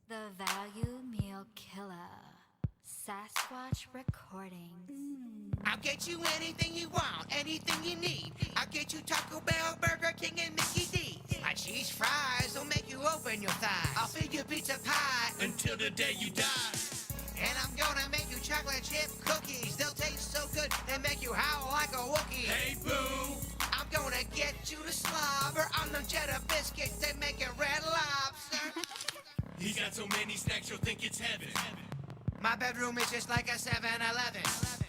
The Value Meal Killer. Sasquatch Recordings. I'll get you anything you want, anything you need. I'll get you Taco Bell, Burger King, and Mickey D's. My cheese fries will make you open your thighs. I'll feed you pizza pie until the day you die. And I'm gonna make you chocolate chip cookies. They'll taste so good, they make you howl like a Wookiee. Hey, boo! I'm gonna get you to slobber on the cheddar biscuits. They make it Red Lobster. He's got so many snacks you'll think it's heaven. My bedroom is just like a 7-Eleven.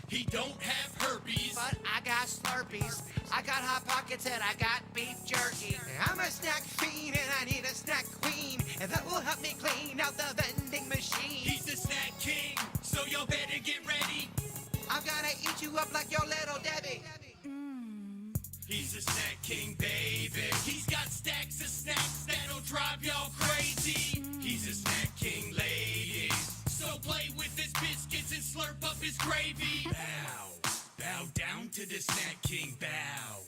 He don't have herpes, But I got Slurpees, I got Hot Pockets, and I got beef jerky. I'm a snack fiend, and I need a snack queen, and that will help me clean out the vending machine. he's the snack king, so y'all better get ready. I'm gonna eat you up like your little Debbie. He's the snack king, baby. He's got stacks of snacks that'll drive y'all crazy. He's a snack king, ladies. So play with his biscuits and slurp up his gravy. Bow down to the snack king, bow.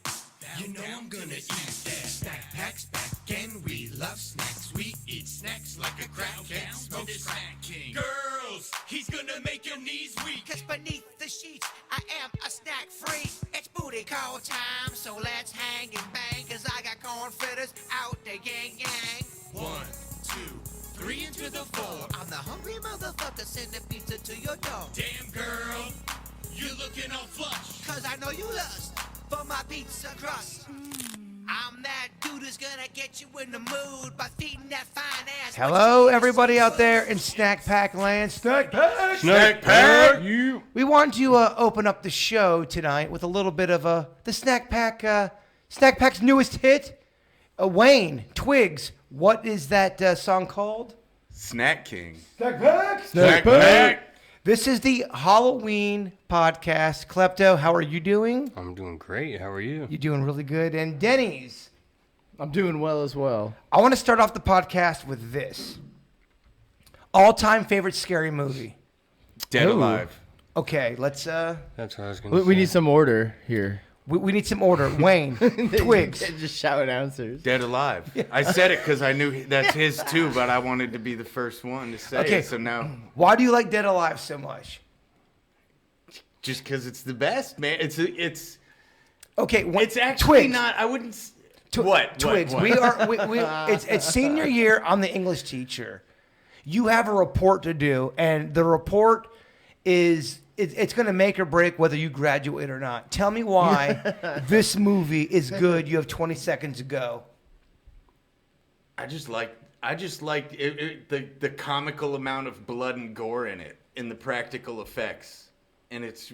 You know I'm gonna eat that. Snack packs back again. We love snacks. We eat snacks like a crackhead. Smoke snack king. Girls, he's gonna make your knees weak. Cause beneath the sheets, I am a snack freak. It's booty call time, so let's hang and bang. Cause I got corn fritters out the yang yang. 1, 2, 3 into the 4. I'm the hungry motherfucker sending pizza to your door. Damn girl, you're looking all flush. Cause I know you lust for my pizza crust. I'm that dude who's gonna get you in the mood by feeding that fine ass. Hello, everybody out there in Snack Pack Land. Snack Pack! Snack Pack! We want to open up the show tonight with a little bit of the Snack Pack's newest hit, Wayne, Twigs. What is that song called? Snack King. Snack Pack! Snack Pack! This is the Halloween podcast. Klepto, how are you doing? I'm doing great. How are you? You're doing really good. And Denny's, I'm doing well as well. I want to start off the podcast with this. All-time favorite scary movie. Dead Ooh. Alive. Okay, let's That's what I was going to say. We need some order here. we need some order. Wayne, Twigs. Just shout answers. Dead Alive. I said it because I knew that's his too, but I wanted to be the first one to say Okay. it. So now, Why do you like Dead Alive so much? just because it's the best, man. It's Okay, actually Twigs. not. I wouldn't. Twigs. What? We are. It's senior year. I'm the English teacher. You have a report to do, and the report is it's going to make or break whether you graduate or not. Tell me why this movie is good. You have 20 seconds to go. I just liked the comical amount of blood and gore in it, and the practical effects, and it's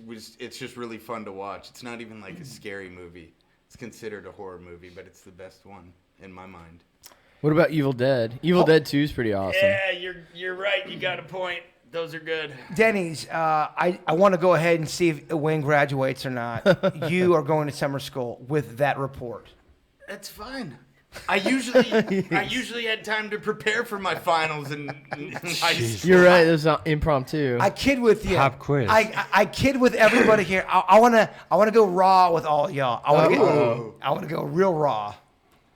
just really fun to watch. It's not even like a scary movie. It's considered a horror movie, but it's the best one in my mind. What about Evil Dead? Evil Dead 2 is pretty awesome. Yeah, you're right. You got a point. Those are good. Denny's, I want to go ahead and see if Wayne graduates or not. You are going to summer school with that report. That's fine. I usually had time to prepare for my finals in high school. You're right. There's impromptu. I kid with you. Pop quiz. I kid with everybody here. I wanna go raw with all y'all. I wanna go real raw.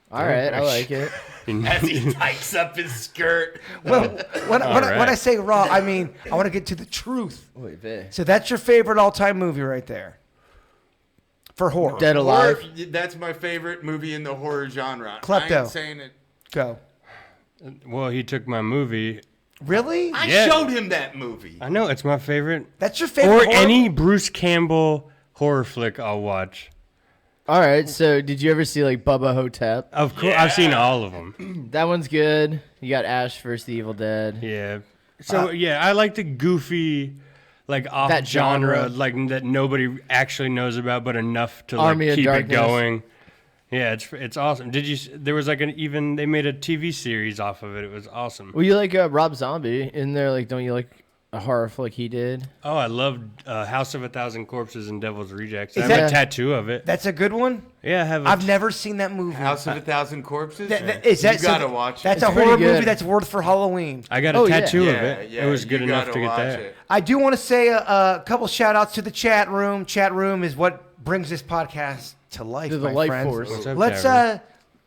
All right. I like it. As he hikes up his skirt. Well, when right. I say raw, I mean I want to get to the truth. Wait, Vic. So that's your favorite all-time movie right there. For horror. Dead Alive. That's my favorite movie in the horror genre. Klepto. I ain't saying it. Go. Well, he took my movie. Really? I Yeah. showed him that movie. I know, it's my favorite. That's your favorite Or horror any Bruce Campbell horror flick I'll watch. All right. So, did you ever see like Bubba Hotep? Of course, I've seen all of them. That one's good. You got Ash vs. the Evil Dead. Yeah. So, yeah, I like the goofy, like, off That genre. like, that nobody actually knows about, but enough to, like, Army of keep it Darkness. going. Yeah, it's awesome. There was, like, they made a TV series off of it. It was awesome. Well, you like Rob Zombie in there? Like, don't you like a horror flick he did? Oh, I loved House of a Thousand Corpses and Devil's Rejects. I Is have that- a tattoo of it. That's a good one. Yeah, I have. I've never seen that movie. House of a Thousand Corpses. Is that you so gotta watch That's it. a It's pretty horror good. movie that's worth for Halloween. I got a Oh, yeah. tattoo of Yeah, it. yeah, It was good you enough gotta to get watch that. it. I do want to say a couple shout outs to the chat room. Chat room is what brings this podcast to life. They're the my life friends. force. What's up, Let's Gary?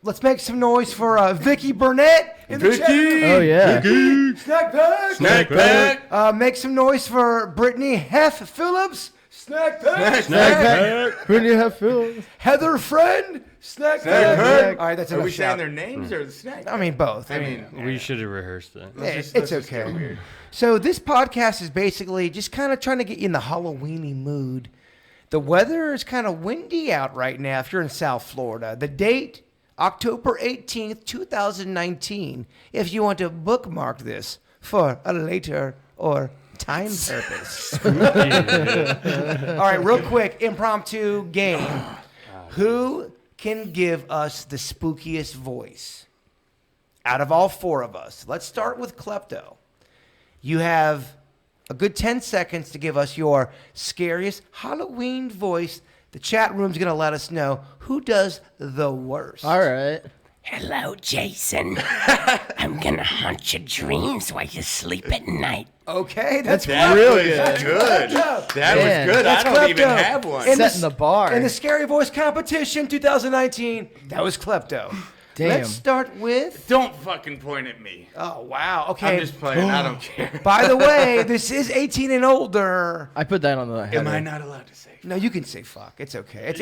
let's make some noise for Vicky Burnett in the chat room. Oh yeah. Snack pack. Snack pack. Make some noise for Brittany Hef Phillips. Snack pack. Snack pack. Brittany Hatfield. Heather Friend. Snack Snack pack. pack. All right, that's Are enough we saying shout. their names or the snack? I mean, both. I mean, We should have rehearsed that. it's let's just okay. get weird. So this podcast is basically just kind of trying to get you in the Halloweeny mood. The weather is kind of windy out right now if you're in South Florida. The date, October 18th, 2019, if you want to bookmark this for a later or time purpose. All right, real quick, impromptu game. Who can give us the spookiest voice out of all four of us? Let's start with Klepto. You have a good 10 seconds to give us your scariest Halloween voice. The chat room's going to let us know who does the worst. All right. Hello, Jason. I'm gonna haunt your dreams while you sleep at night. Okay, that's That Real was good. good. Klepto. That Man, was good. that's I don't even Klepto. have one. And Setting the bar. In the Scary Voice Competition 2019, that was Klepto. Damn. Let's start with... Don't fucking point at me. Oh, wow. Okay. I'm just playing. I don't care. By the way, this is 18 and older. I put that on the header. Am I not allowed to say? No, you can say fuck. It's okay.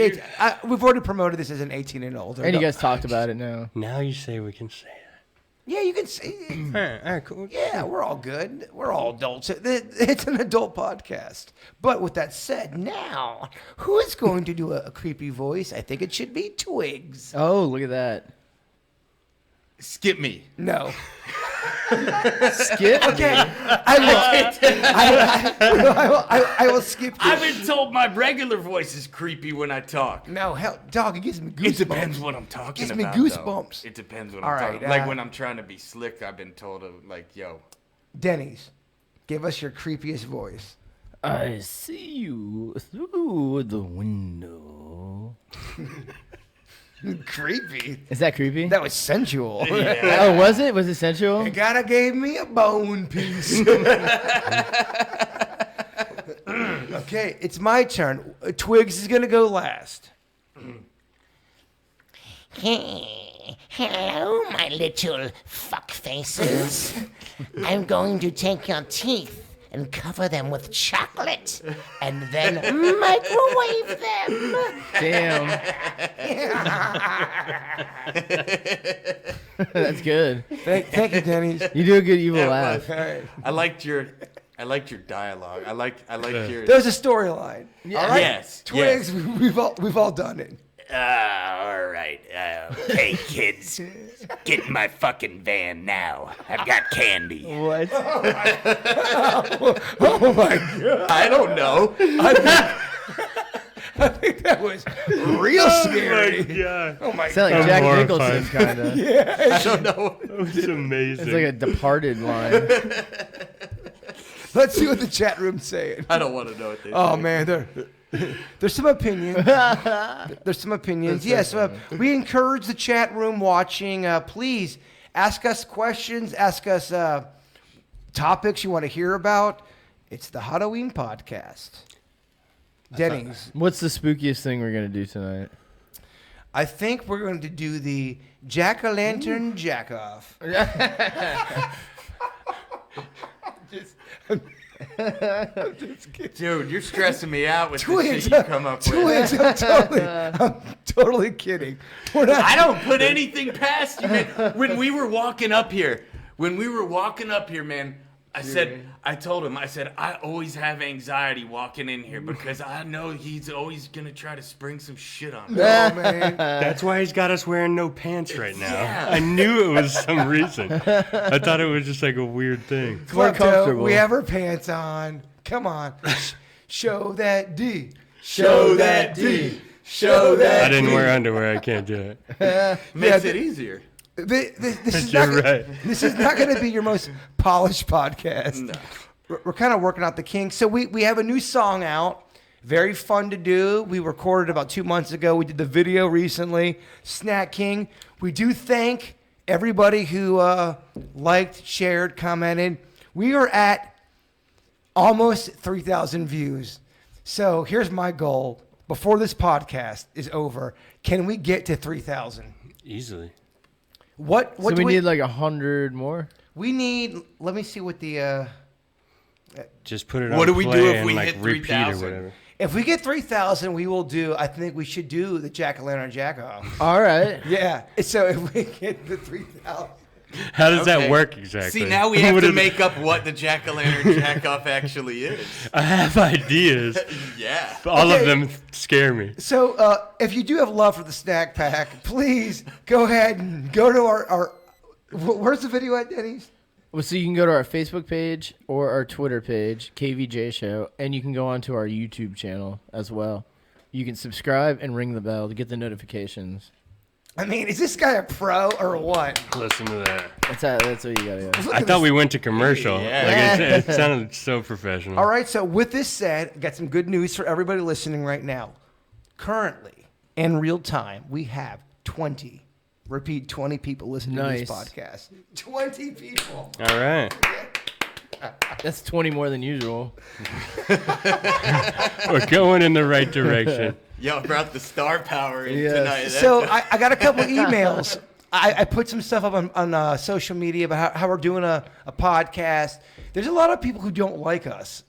We've already promoted this as an 18 and older. And you guys talked about it now. Now you say we can say Yeah, you can say... that. All right, cool. Yeah, we're all good. We're all adults. It's an adult podcast. But with that said, now, who is going to do a creepy voice? I think it should be Twigs. Oh, look at that. Skip me. No. Skip. Okay. I will skip you. I've been told my regular voice is creepy when I talk. No, hell, dog, it gives me goosebumps. It depends what I'm talking Gives me about. goosebumps. Though. It depends what All I'm right, talking. Like uh, when I'm trying to be slick, I've been told to like, yo. Denny's, give us your creepiest voice. I see you through the window. Creepy. Is that creepy? That was sensual. Oh, was it? Was it sensual? You gotta gave me a bone piece. Okay, it's my turn. Twigs is gonna go last. Hello, my little fuck faces. I'm going to take your teeth and cover them with chocolate and then microwave them. Damn. That's good. Thank you, Denny's. You do a good evil Yeah, laugh. All right. I liked your dialogue. I like your. There's a storyline. All right? Yes. Twigs, we've all done it. All right. Hey, kids, get in my fucking van now. I've got candy. What? Oh my god. I don't know. I think that was real scary. God. Oh my Sound god. like Jack horrified. Nicholson, kind of. I don't know. It's amazing. It's like a Departed line. Let's see what the chat room's saying. I don't want to know what they. Oh say. man, there's some opinions. There's some opinions. Yes, we encourage the chat room watching. Please ask us questions. Ask us topics you want to hear about. It's the Halloween podcast. Denny's. What's the spookiest thing we're going to do tonight? I think we're going to do the jack-o'-lantern jack-off. Dude, you're stressing me out with the Twigs, shit you come up with. Twigs, I'm totally kidding. We're not. I don't put anything past you, man. When we were walking up here, man, I told him, I said, I always have anxiety walking in here because I know he's always gonna try to spring some shit on me. Oh, man. That's why he's got us wearing no pants right now. Yeah. I knew it was some reason. I thought it was just like a weird thing. More Klepto, comfortable. we have our pants on. Come on. Show that D. Show that D. Show that. I didn't wear underwear. I can't do it. Makes Yeah, it easier. This is You're not, right. This is not going to be your most polished podcast. No. We're kind of working out the kinks. So we have a new song out. Very fun to do. We recorded about 2 months ago. We did the video recently. Snack King. We do thank everybody who liked, shared, commented. We are at almost 3,000 views. So here's my goal. Before this podcast is over, can we get to 3,000? Easily. What So do we we need like 100 more. We need. Let me see what the. Just put it on What do we do play if and, we like, hit repeat or 3,000? whatever. If we get 3,000, we will do. I think we should do the Jack-o'-lantern jack-off. All right. Yeah. So if we get the 3,000. How does Okay. that work exactly? See, now we have What to is- make up what the jack-o'-lantern jack-off actually is. I have ideas. Yeah. But all Okay. of them scare me. So if you do have love for the snack pack, please go ahead and go to our where's the video at, Denny's? Well, so you can go to our Facebook page or our Twitter page, KVJ Show, and you can go onto our YouTube channel as well. You can subscribe and ring the bell to get the notifications. I mean, is this guy a pro or what? Listen to that. That's what you gotta do. I thought we went to commercial. Yeah. Like it sounded so professional. All right, so with this said, I got some good news for everybody listening right now. Currently, in real time, we have 20 people listening to this Nice. podcast. 20 people. All right. That's 20 more than usual. We're going in the right direction. Y'all brought the star power in Yes. tonight. So I got a couple emails. I put some stuff up on social media about how we're doing a podcast. There's a lot of people who don't like us.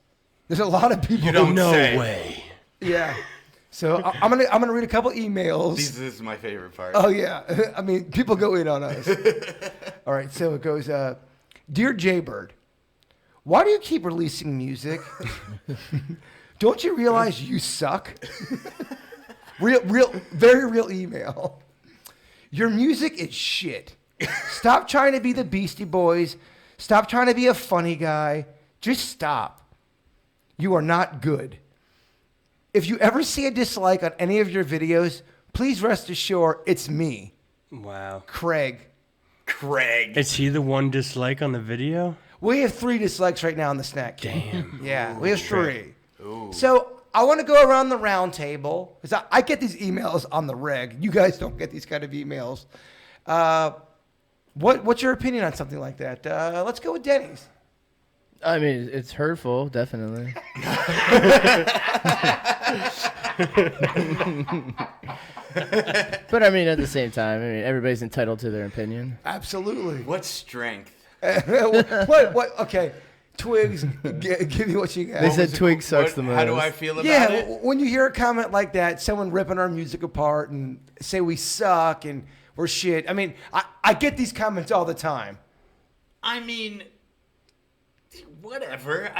There's a lot of people. You don't No say. way. Yeah. So I'm gonna read a couple emails. This is my favorite part. Oh yeah, I mean people go in on us. All right, so it goes. Dear Jaybird, why do you keep releasing music? Don't you realize you suck? Very real email. Your music is shit. Stop trying to be the Beastie Boys. Stop trying to be a funny guy. Just stop. You are not good. If you ever see a dislike on any of your videos, please rest assured it's me, Wow. Craig. Craig. Is he the one dislike on the video? We have 3 dislikes right now on the snack. Damn. Yeah, we have 3. So I want to go around the round table because I get these emails on the reg. You guys don't get these kind of emails. What's your opinion on something like that? Let's go with Denny's. I mean, it's hurtful, definitely. But I mean, at the same time, I mean, everybody's entitled to their opinion. Absolutely. What strength. What? Okay, Twigs, give me what you got. They said Twig sucks the most. How do I feel about Yeah, it? when you hear a comment like that, someone ripping our music apart and say we suck and we're shit. I mean, I get these comments all the time. I mean, whatever.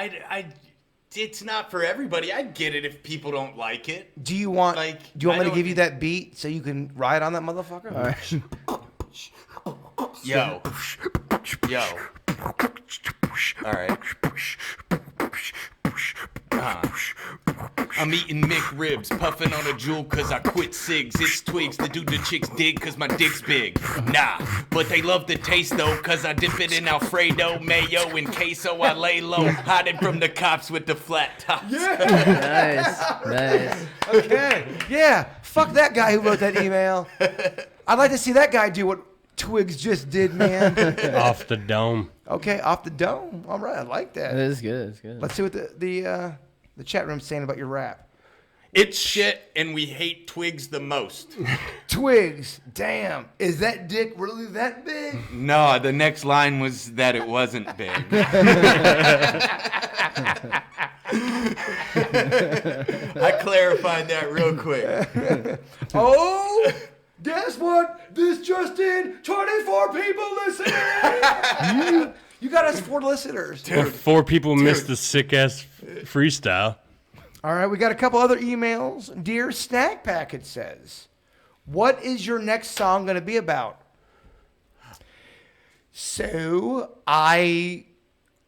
It's not for everybody. I get it if people don't like it. Do you want? Like, do you want I me to don't- give you that beat so you can ride on that motherfucker? All right. Yo. Yo. All right. I'm eating McRibs, puffing on a jewel cause I quit cigs. It's Twigs, the dude the chicks dig cause my dick's big. Nah, but they love the taste though cause I dip it in Alfredo, mayo, and queso. I lay low, hiding from the cops with the flat tops. Nice. Okay. Yeah. Fuck that guy who wrote that email. I'd like to see that guy do what Twigs just did, man. Off the dome. Okay, off the dome. All right, I like That that. is good. It's good. Let's see what the chat room's saying about your rap. It's shit and we hate Twigs the most. Twigs, damn, is that dick really that big? No, the next line was that it wasn't big. I clarified that real quick. Oh, guess what? This just in, 24 people listening. You got us 4 listeners. Well, 4 people missed the sick ass freestyle. All right, we got a couple other emails. Dear Snack Packet says, what is your next song going to be about? So I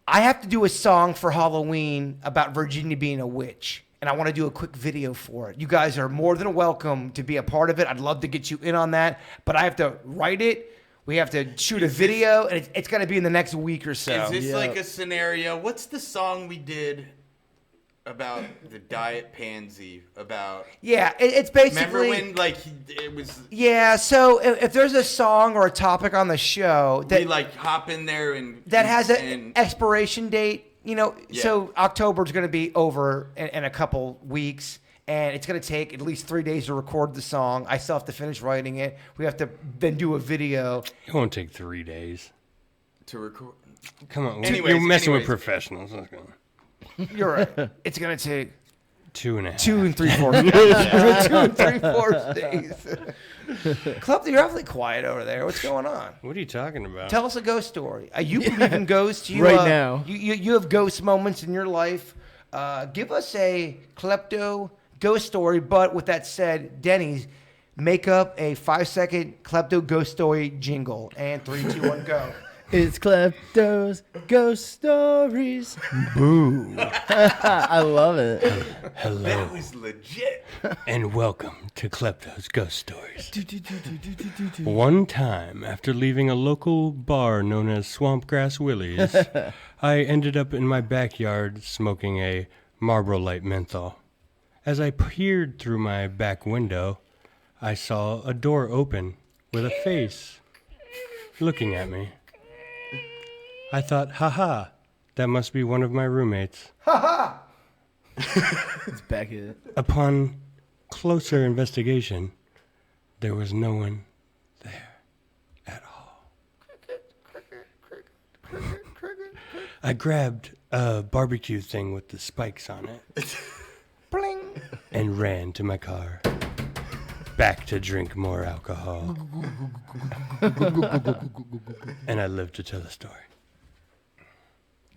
have to do a song for Halloween about Virginia being a witch, and I want to do a quick video for it. You guys are more than welcome to be a part of it. I'd love to get you in on that, but I have to write it. We have to shoot a video, and it's going to be in the next week or so. Is this Yeah. like a scenario? What's the song we did about the diet pansy? About Yeah, it's basically. remember when like it was Yeah, so if there's a song or a topic on the show that we like hop in there and that has an and expiration date, you know, Yeah. so October's going to be over in a couple weeks, and it's going to take at least 3 days to record the song. I still have to finish writing it. We have to then do a video. It won't take 3 days. To record. Come on. Anyways, you're messing with anyways. professionals. Let's go. You're right. It's going to take 2.5. 2 and 3/4 days. 2 and 3/4 days. Club, you're awfully quiet over there. What's going on? What are you talking about? Tell us a ghost story. You believe in ghosts? You, Right now. You have ghost moments in your life. Give us a klepto ghost story. But with that said, Denny's, make up a 5-second klepto ghost story jingle. And 3, 2, 1, go. It's Klepto's Ghost Stories. Boo. I love it. Hello That was legit. and welcome to Klepto's Ghost Stories. One time, after leaving a local bar known as Swampgrass Willie's, I ended up in my backyard smoking a Marlboro Light menthol. As I peered through my back window, I saw a door open with a face looking at me. I thought, haha, that must be one of my roommates. It's back at it. Upon closer investigation, there was no one there at all. I grabbed a barbecue thing with the spikes on it Bling. and ran to my car. Back to drink more alcohol. And I lived to tell the story.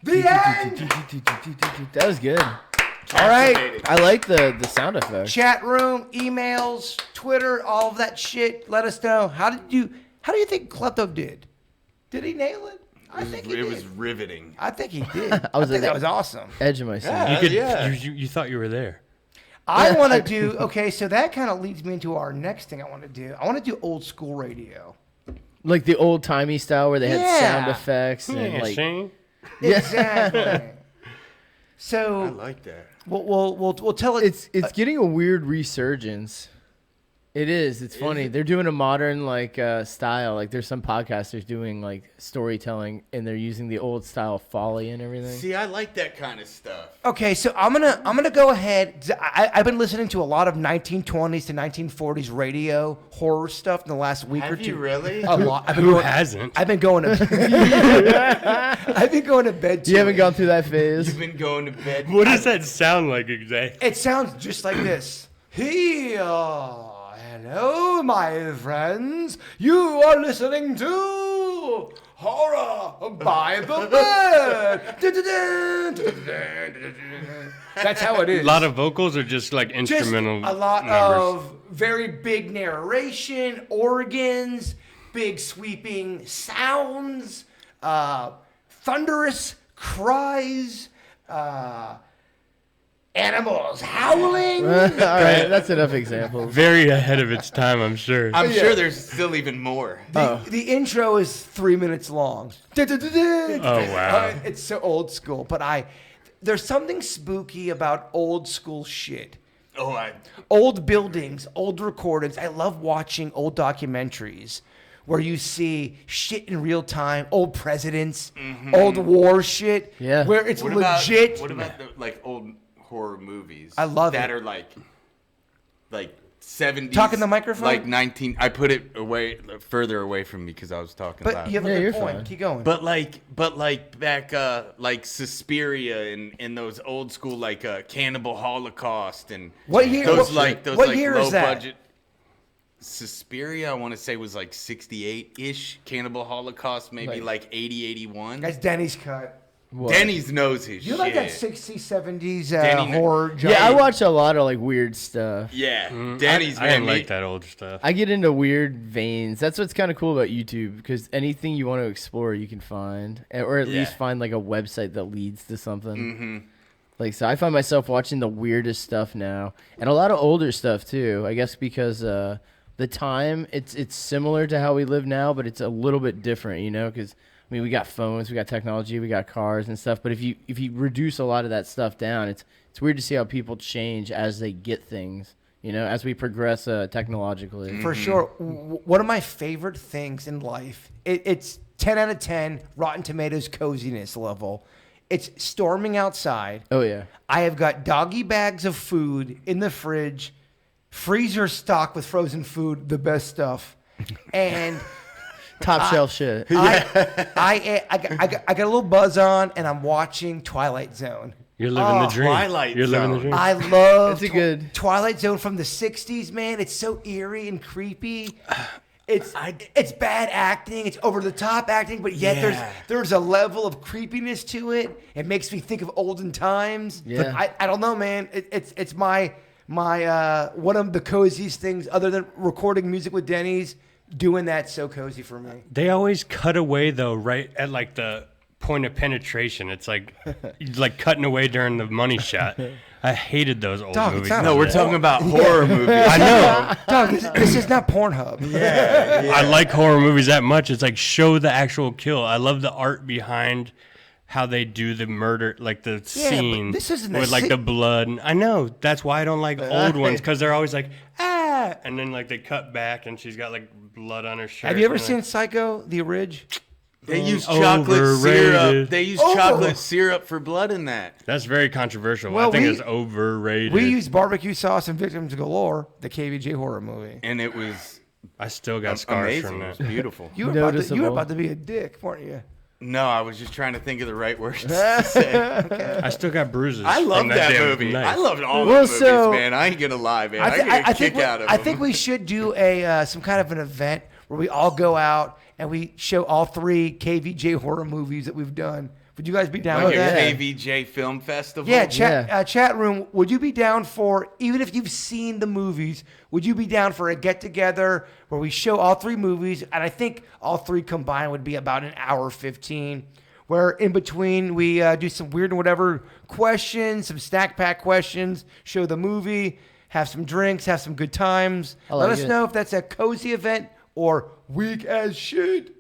The end. That was good. All right. I like the sound effect. Chat room, emails, Twitter, all of that shit. Let us know. How do you think Klepto did? Did he nail it? I think he It did. was riveting. I think he did. I was think at that the- was awesome. Edge of my seat. You could. Yeah. You thought you were there. I want to do, okay, so that kind of leads me into our next thing I want to do. I want to do old school radio. Like the old timey style where they had Yeah. sound effects and Yeah, like Shane. Exactly. So I like that. we'll tell it. it's getting a weird resurgence. It is. It's funny. They're doing a modern like style. Like there's some podcasters doing like storytelling and they're using the old style foley and everything. See, I like that kind of stuff. Okay, so I'm gonna go ahead. I've been listening to a lot of 1920s to 1940s radio horror stuff in the last week or Have two. you really? A lot. I've been Who going, hasn't? I've been going to. I've been going to bed. To You haven't it. gone through that phase. You've been going to bed. What does that sound like exactly? It sounds just like this. Hello, my friends. You are listening to Horror by the Bed. That's how it is. A lot of vocals or just like Just instrumental a lot numbers? of very big narration, organs, big sweeping sounds, thunderous cries, animals howling. All right, that's enough examples. Very ahead of its time, I'm sure. I'm sure there's still even more. The intro is 3 minutes long. Oh wow. It's so old school, but there's something spooky about old school shit. Oh, Old buildings, old recordings. I love watching old documentaries where you see shit in real time, old presidents, old war shit, Yeah. where it's what legit. What about the, like old horror movies? I love that it. are like 70s. Talk in the microphone? Like 19. I put it further away from me because I was talking But loud. you have a Yeah, good you're point. fine. Keep going. But like back like Suspiria and those old school like Cannibal Holocaust and What year- those what like year low is that? budget. Suspiria, I want to say was like 68-ish. Cannibal Holocaust maybe like 80, 81. That's Denny's cut. What? Denny's knows his You shit. like that 60s, 70s Denny- horror genre? Yeah, I watch a lot of like weird stuff. Yeah, Denny's I man. didn't like that old stuff. I get into weird veins. That's what's kind of cool about YouTube because anything you want to explore, you can find, or at least Yeah. find like a website that leads to something. Like, so I find myself watching the weirdest stuff now, and a lot of older stuff too. I guess because the time it's similar to how we live now, but it's a little bit different, you know? Because I mean, we got phones, we got technology, we got cars and stuff. But if you reduce a lot of that stuff down, it's weird to see how people change as they get things. You know, as we progress technologically. For sure. One of my favorite things in life, it's 10 out of 10 Rotten Tomatoes coziness level, It's storming outside. Oh yeah. I have got doggy bags of food in the fridge, freezer stocked with frozen food, the best stuff. And Top shelf shit. I got a little buzz on, and I'm watching Twilight Zone. You're living the dream. Twilight You're living the Zone. dream. I love It's a good- Twilight Zone from the 60s, man. It's so eerie and creepy. It's bad acting. It's over the top acting, but yet there's a level of creepiness to it. It makes me think of olden times. Yeah. I don't know, man. It's my one of the coziest things other than recording music with Denny's. Doing that so cozy for me. They always cut away though, right at like the point of penetration. It's like cutting away during the money shot. I hated those old Dog, it's movies. not No, we're talking about horror movies. I know. Dog, this is not Pornhub. I like horror movies that much. It's like show the actual kill. I love the art behind how they do the murder, like the scene this isn't with like the blood. I know that's why I don't like old ones because they're always like and then like they cut back and she's got like blood on her shirt. Have you ever and, seen Psycho, the orig? They use chocolate Overrated. syrup. They use chocolate syrup for blood in that. That's very controversial. Well, I think we- it's overrated. We used barbecue sauce and Victims Galore, the KVJ horror movie. And it was I still got scars amazing. from It was that. beautiful. You were Noticeable. about to be a dick, weren't you? No, I was just trying to think of the right words to say. I still got bruises. I love from that damn movie. knife. I loved all Well, the movies, so- man. I ain't gonna lie, man. I get a kick out of I them. think we should do a some kind of an event where we all go out and we show all 3 KVJ horror movies that we've done. Would you guys be down like with a that? KVJ film festival. Yeah, chat room. Would you be down for, even if you've seen the movies, would you be down for a get together where we show all 3 movies? And I think all 3 combined would be about an hour 15. Where in between we do some weird and whatever questions, some snack pack questions, show the movie, have some drinks, have some good times. I Let like us it. know if that's a cozy event or weak as shit.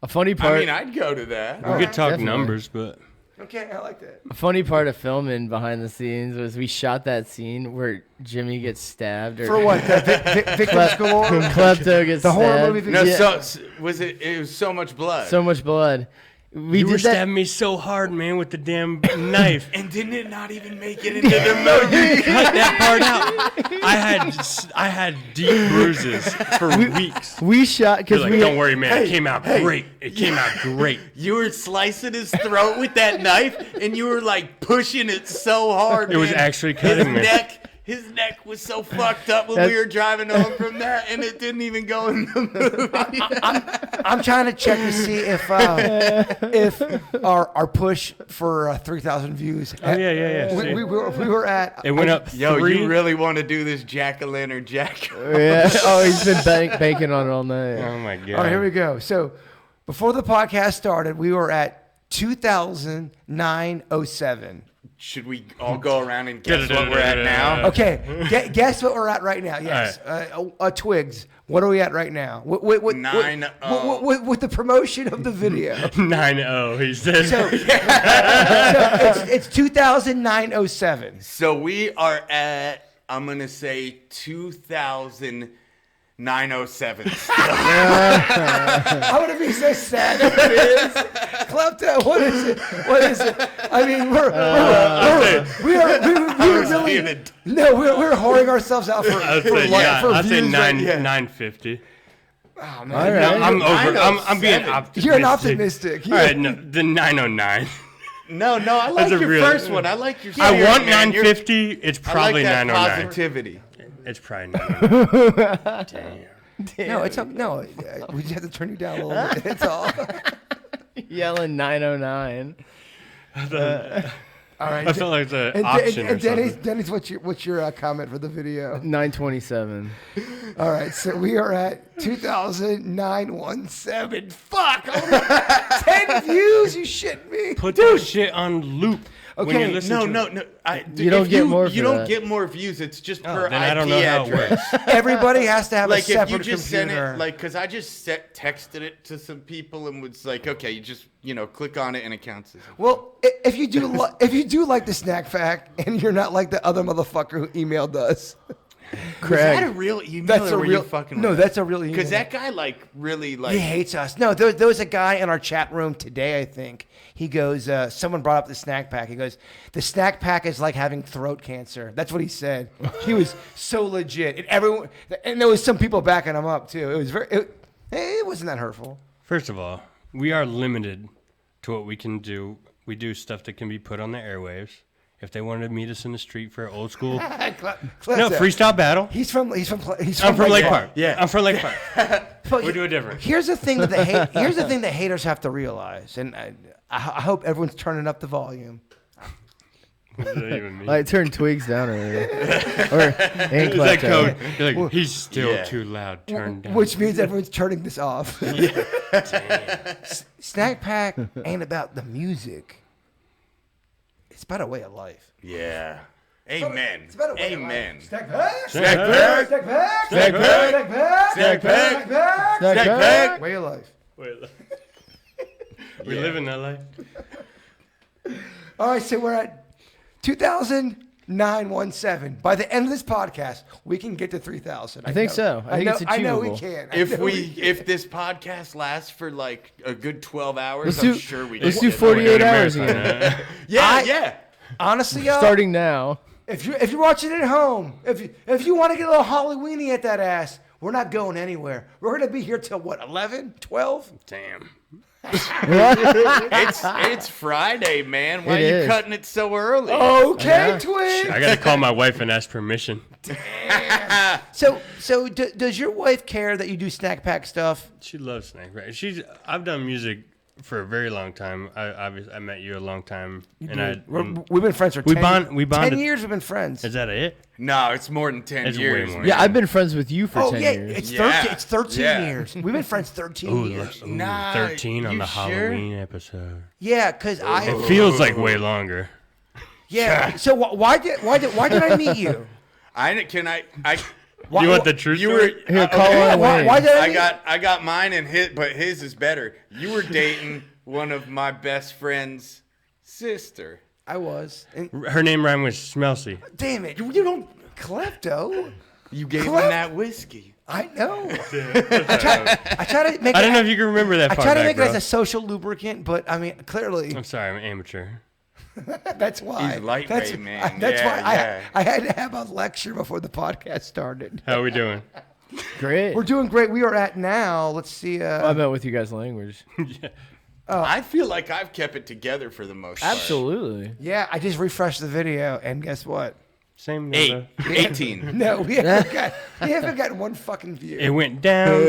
A funny part. I mean, I'd go to that. We could talk Definitely. numbers, but Okay, I like that. A funny part of filming behind the scenes was we shot that scene where Jimmy gets stabbed. Or For what? Victims Galore? Klepto gets The stabbed. horror movie No, Yeah. it was so much blood. So much blood. We you were did that. stabbing me so hard, man, with the damn knife. and didn't it not even make it into the movie? Cut that part out. I had deep bruises for weeks. We shot You're because like, we. don't worry, man. It came out great. It came out great. You were slicing his throat with that knife, and you were like pushing it so hard. It was man. actually cutting me. His neck was so fucked up when That's- we were driving home from that, and it didn't even go in the movie. I'm trying to check to see if our push for 3,000 views. Oh, yeah. See? We were at. It went up Yo, 3. you really want to do this jack-o'-lantern Jack? Yeah. Oh, he's been banking on it all night. Oh, my God. All right, here we go. So before the podcast started, we were at 2,907. Should we all go around and guess what we're at now? Okay, guess what we're at right now. Yes, Twigs. What are we at right now? With the promotion of the video. 9-0, he said. So it's 2,907. So we are at, I'm going to say 2,907. I'm gonna be so sad if it is. Klepto, what is it? What is it? I mean, we were really we're whoring ourselves out for I'd say, for I'd say views. 950. All No, right. I'm over. I'm being optimistic. You're an optimistic. All right, no, the 909. No, I like a your real- first one. I like your I spirit, want man. You're- 950. It's I probably like that 909. positivity. It's probably 909. Damn. No, it's no. We just have to turn you down a little bit. That's all. Yelling 909. All right. I felt like it's an And, option or something. Denny's, what's your comment for the video? 927. All right, so we are at 2,917. Fuck! 10 views? You shitting me? Put that shit on loop when Okay, you listen No. to it. You don't get more You for don't that. get more views. It's just per Then I IP don't know how it address. works. Everybody has to have Like a if separate you just computer. sent it, like, cause I just texted it to some people and was like, okay, you just click on it and it counts. Well, if you do like the snack fact and you're not like the other motherfucker who emailed us, Was that a Craig. real email That's or a were real. you fucking No, with that's a real email. Because that guy, like, really, like... He hates us. No, there was a guy in our chat room today, I think. He goes, someone brought up the snack pack. He goes, the snack pack is like having throat cancer. That's what he said. He was so legit. And there was some people backing him up, too. It was it wasn't that hurtful. First of all, we are limited to what we can do. We do stuff that can be put on the airwaves. If they wanted to meet us in the street for an old school, no freestyle battle. He's from I'm from Lake Park. Yeah. I'm from Lake Park. But We do it different. Here's the thing here's the thing that haters have to realize, and I hope everyone's turning up the volume. What does that even mean? I turned Twigs down earlier. and Is that clapped out. code? You're like, he's still Yeah. too loud. Turn down. Which means everyone's turning this off. Snack Pack ain't about the music. It's about a way of life. Yeah. Amen. It's about a way Amen. of life. Snack Pack. Snack pack. Snack Pack. Snack pack. Snack Pack. Snack pack. Snack Pack. Snack Snack pack. pack. Way of life. We live in LA. All right, so we're at 2009-17. By the end of this podcast, we can get to 3,000. I think so. I think it's I know we achievable. can. If this podcast lasts for like a good 12 hours, Let's I'm do, sure we let's can. do 48 We're hours doing a again. marathon, Yeah, yeah. Honestly, y'all, Starting now. if you're watching at home, if you want to get a little Halloweeny at that ass, we're not going anywhere. We're gonna be here till what, 11, 12? Damn. It's Friday, man. Why It are you is. cutting it so early? Okay, Yeah. twin. I gotta call my wife and ask permission. So does your wife care that you do snack pack stuff? She loves snack pack. I've done music for a very long time. I met you a long time, and We've been friends for We 10, bonded- 10 years. We've been friends. is that it? No, it's more than 10 It's way years. more. man. Yeah, I've been friends with you for Oh 10 yeah, years. it's Yeah. 13. It's 13 Yeah. years. We've been friends 13 Ooh, years. Nah, 13 on you the sure? Halloween episode. Yeah, because It feels like way longer. yeah. So why did I meet you? Can I Why, You want the truth? you were Here, call okay, on why, Wayne. why did I meet I got mine and his, but his is better. You were dating one of my best friend's sister. I was. And, Her name rhymed with Smelcy. damn it, you don't klepto. You gave him Clem- that whiskey. I know. I try to make. I don't know it, if you can remember that I far try to back, make bro. it as a social lubricant, but I mean, clearly I'm sorry, I'm an amateur. that's why. He's lightweight, that's, man. That's Yeah, why yeah. I had to have a lecture before the podcast started. How are we doing? Great. We're doing great. We are at now. Let's see. I meant with you guys' language. I feel like I've kept it together for the most part. Absolutely. Yeah, I just refreshed the video, and guess what? Same. 18. No, we haven't gotten one fucking view. It went down.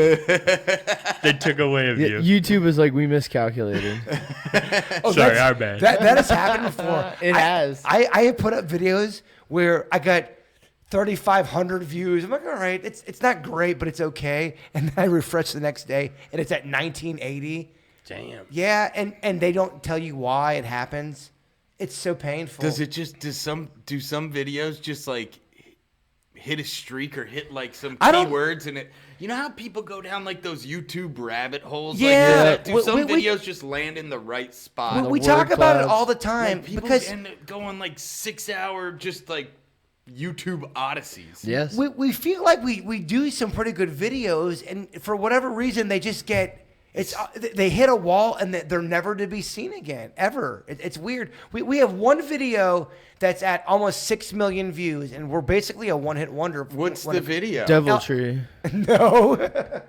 They took away a Yeah, view. YouTube is like, we miscalculated. Oh, Sorry, that's- our bad. That has happened before. It has. I have put up videos where I got 3,500 views. I'm like, all right, it's not great, but it's okay. And then I refresh the next day, and it's at 1980. Damn. Yeah, and they don't tell you why it happens. It's so painful. Does it just do some videos just like hit a streak or hit like some I don't- keywords and it? You know how people go down like those YouTube rabbit holes? Yeah. Like, do some We- videos just land in the right spot? we word talk about it clouds. all the time Like, people because end up going like 6-hour just like YouTube odysseys. Yes. we feel like we do some pretty good videos, and for whatever reason they just get they hit a wall and they're never to be seen again ever. It's weird. We have one video that's at almost 6 million views, and we're basically a one-hit wonder. What's the video? Deviltry. No,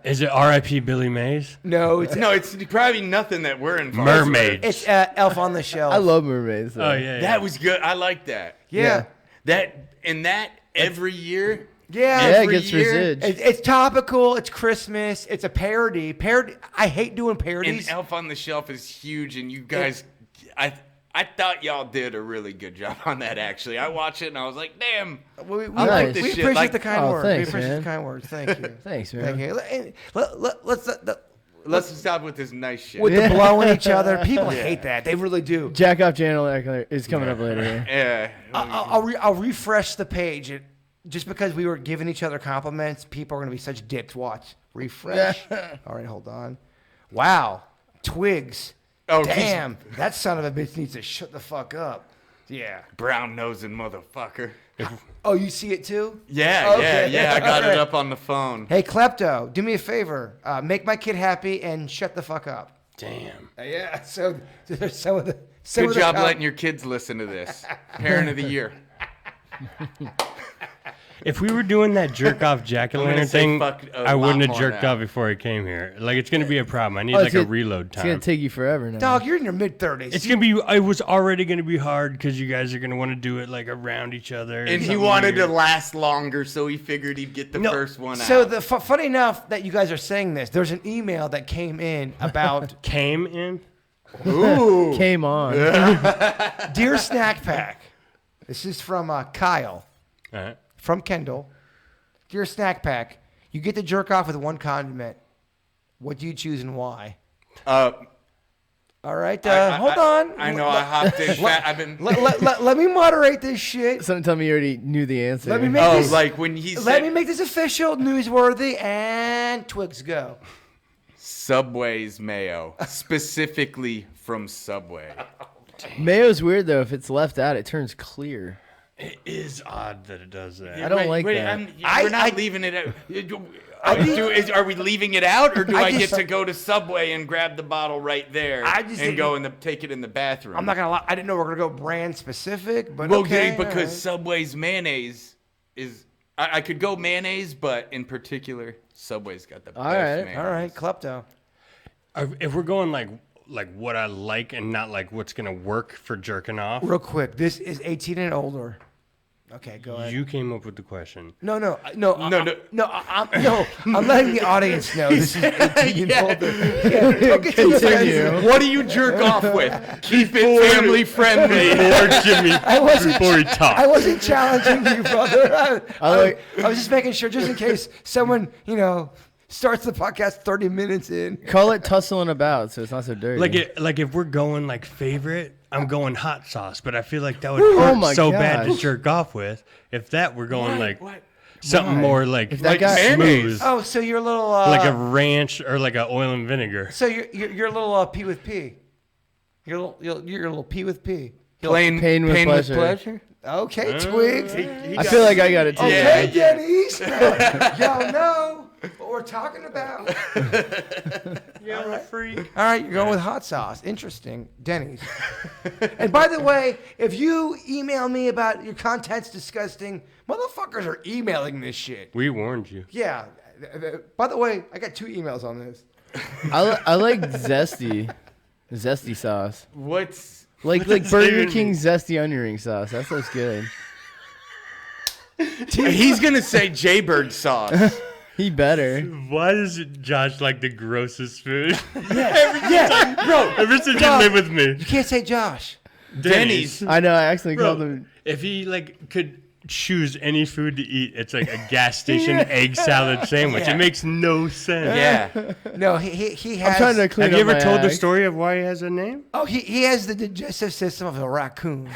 Is it R.I.P. Billy Mays? no, it's No, it's probably nothing that we're involved Mermaids. it's Elf on the Shelf. I love mermaids. Though. Oh yeah. with. That was good. I like that. Yeah. That every year. Yeah. Yeah, it every gets year, residued. It's topical. It's Christmas. It's a parody. I hate doing And parodies. Elf on the Shelf is huge, and you guys, I thought y'all did a really good job on that. Actually, I watched it and I was like, damn. We like this we shit. appreciate Like- the kind Oh, words. thanks, we appreciate man. the kind words. Thank you. Thanks, man. Thank you. And let's Let's stop with this nice shit. with the blowing each other. People hate that. They really do. Jack Off Channel is coming up later. Yeah. I'll refresh the page. Just because we were giving each other compliments, people are going to be such dicks. Watch. Refresh. All right, hold on. Wow. Twigs. Oh, Damn. That son of a bitch needs to shut the fuck up. Yeah. Brown nosing motherfucker. Oh, you see it too? Yeah, Okay. yeah. I got All right. it up on the phone. Hey, Klepto, do me a favor. Make my kid happy and shut the fuck up. Damn. Yeah. So there's some of the. Good job letting your kids listen to this. Parent of the year. If we were doing that jerk off jack o' I'm gonna lantern say thing, fuck a I lot wouldn't have more jerked now. off before I came here. Like, it's gonna be a problem. I need Oh, like a reload It's gonna time. take you forever now. Dog, you're in your mid-30s. It's gonna be. It was already gonna be hard because you guys are gonna want to do it like around each other. And he something wanted to weird. last longer, so he figured he'd get the No, first one So out. funny enough that you guys are saying this, there's an email that came in about came in. Ooh. Came on. Dear Snack Pack. This is from Kyle All right. from Kendall. Dear Snack Pack, you get to jerk off with one condiment. What do you choose and why? All right, hold on. I know I hopped in. I've been. Let me moderate this shit. Something tell me you already knew the answer. Let me make Oh, this. like when he Let said me make this official, newsworthy, and Twigs go. Subway's mayo, specifically from Subway. Mayo's weird though. If it's left out, it turns clear. It is odd that it does that. I don't like that. We're not leaving it out. Are we leaving it out, or do I I, just- get to go to Subway and grab the bottle right there I just and didn't- go take it in the bathroom? I'm not gonna lie. I didn't know we are gonna go brand specific, but Well, okay, because all right. Subway's mayonnaise is. I could go mayonnaise, but in particular, Subway's got the best right, mayonnaise. All right, Klepto. If we're going like what I like and not like what's gonna work for jerking off, Real quick, this is 18 and older. Okay, go ahead. you came up with the question. No. I'm letting the audience know this is 18 and older. Yeah, don't get too offensive. What do you jerk off with? Keep it family friendly. Or Jimmy before he I talks. wasn't challenging you, brother. I I was just making sure, just in case someone, starts the podcast 30 minutes in. Call it tussling about, so it's not so dirty. Like if we're going like favorite, I'm going hot sauce, but I feel like that would Oh hurt my so bad to gosh. jerk off with. If that we're going like What? something more like If that guy- smooth, Oh, so you're a little like a ranch or like a oil and vinegar. So you're a little P with P. You're a little P with P. Plain Pain with pleasure. Okay, Twigs. I feel like I got it too. Okay, Denny's. Y'all know what we're talking about. Yeah, freak. All right, you're going with hot sauce. Interesting. Denny's. And by the way, if you email me about your content's disgusting, motherfuckers are emailing this shit. We warned you. Yeah. By the way, I got 2 emails on this. I like zesty sauce. What's Like Burger King zesty onion ring sauce. That sounds good. he's gonna say Jaybird sauce? He better. Why is Josh like the grossest food? Yeah, bro. Ever since you live with me, You can't say Josh. Denny's. I know. I accidentally called Bro, him. if he like could choose any food to eat, it's like a gas station egg salad sandwich. Yeah. It makes no sense. Yeah. No, he has. I'm trying to clean Have you up ever my told the act. story of why he has a name? Oh, he has the digestive system of a raccoon.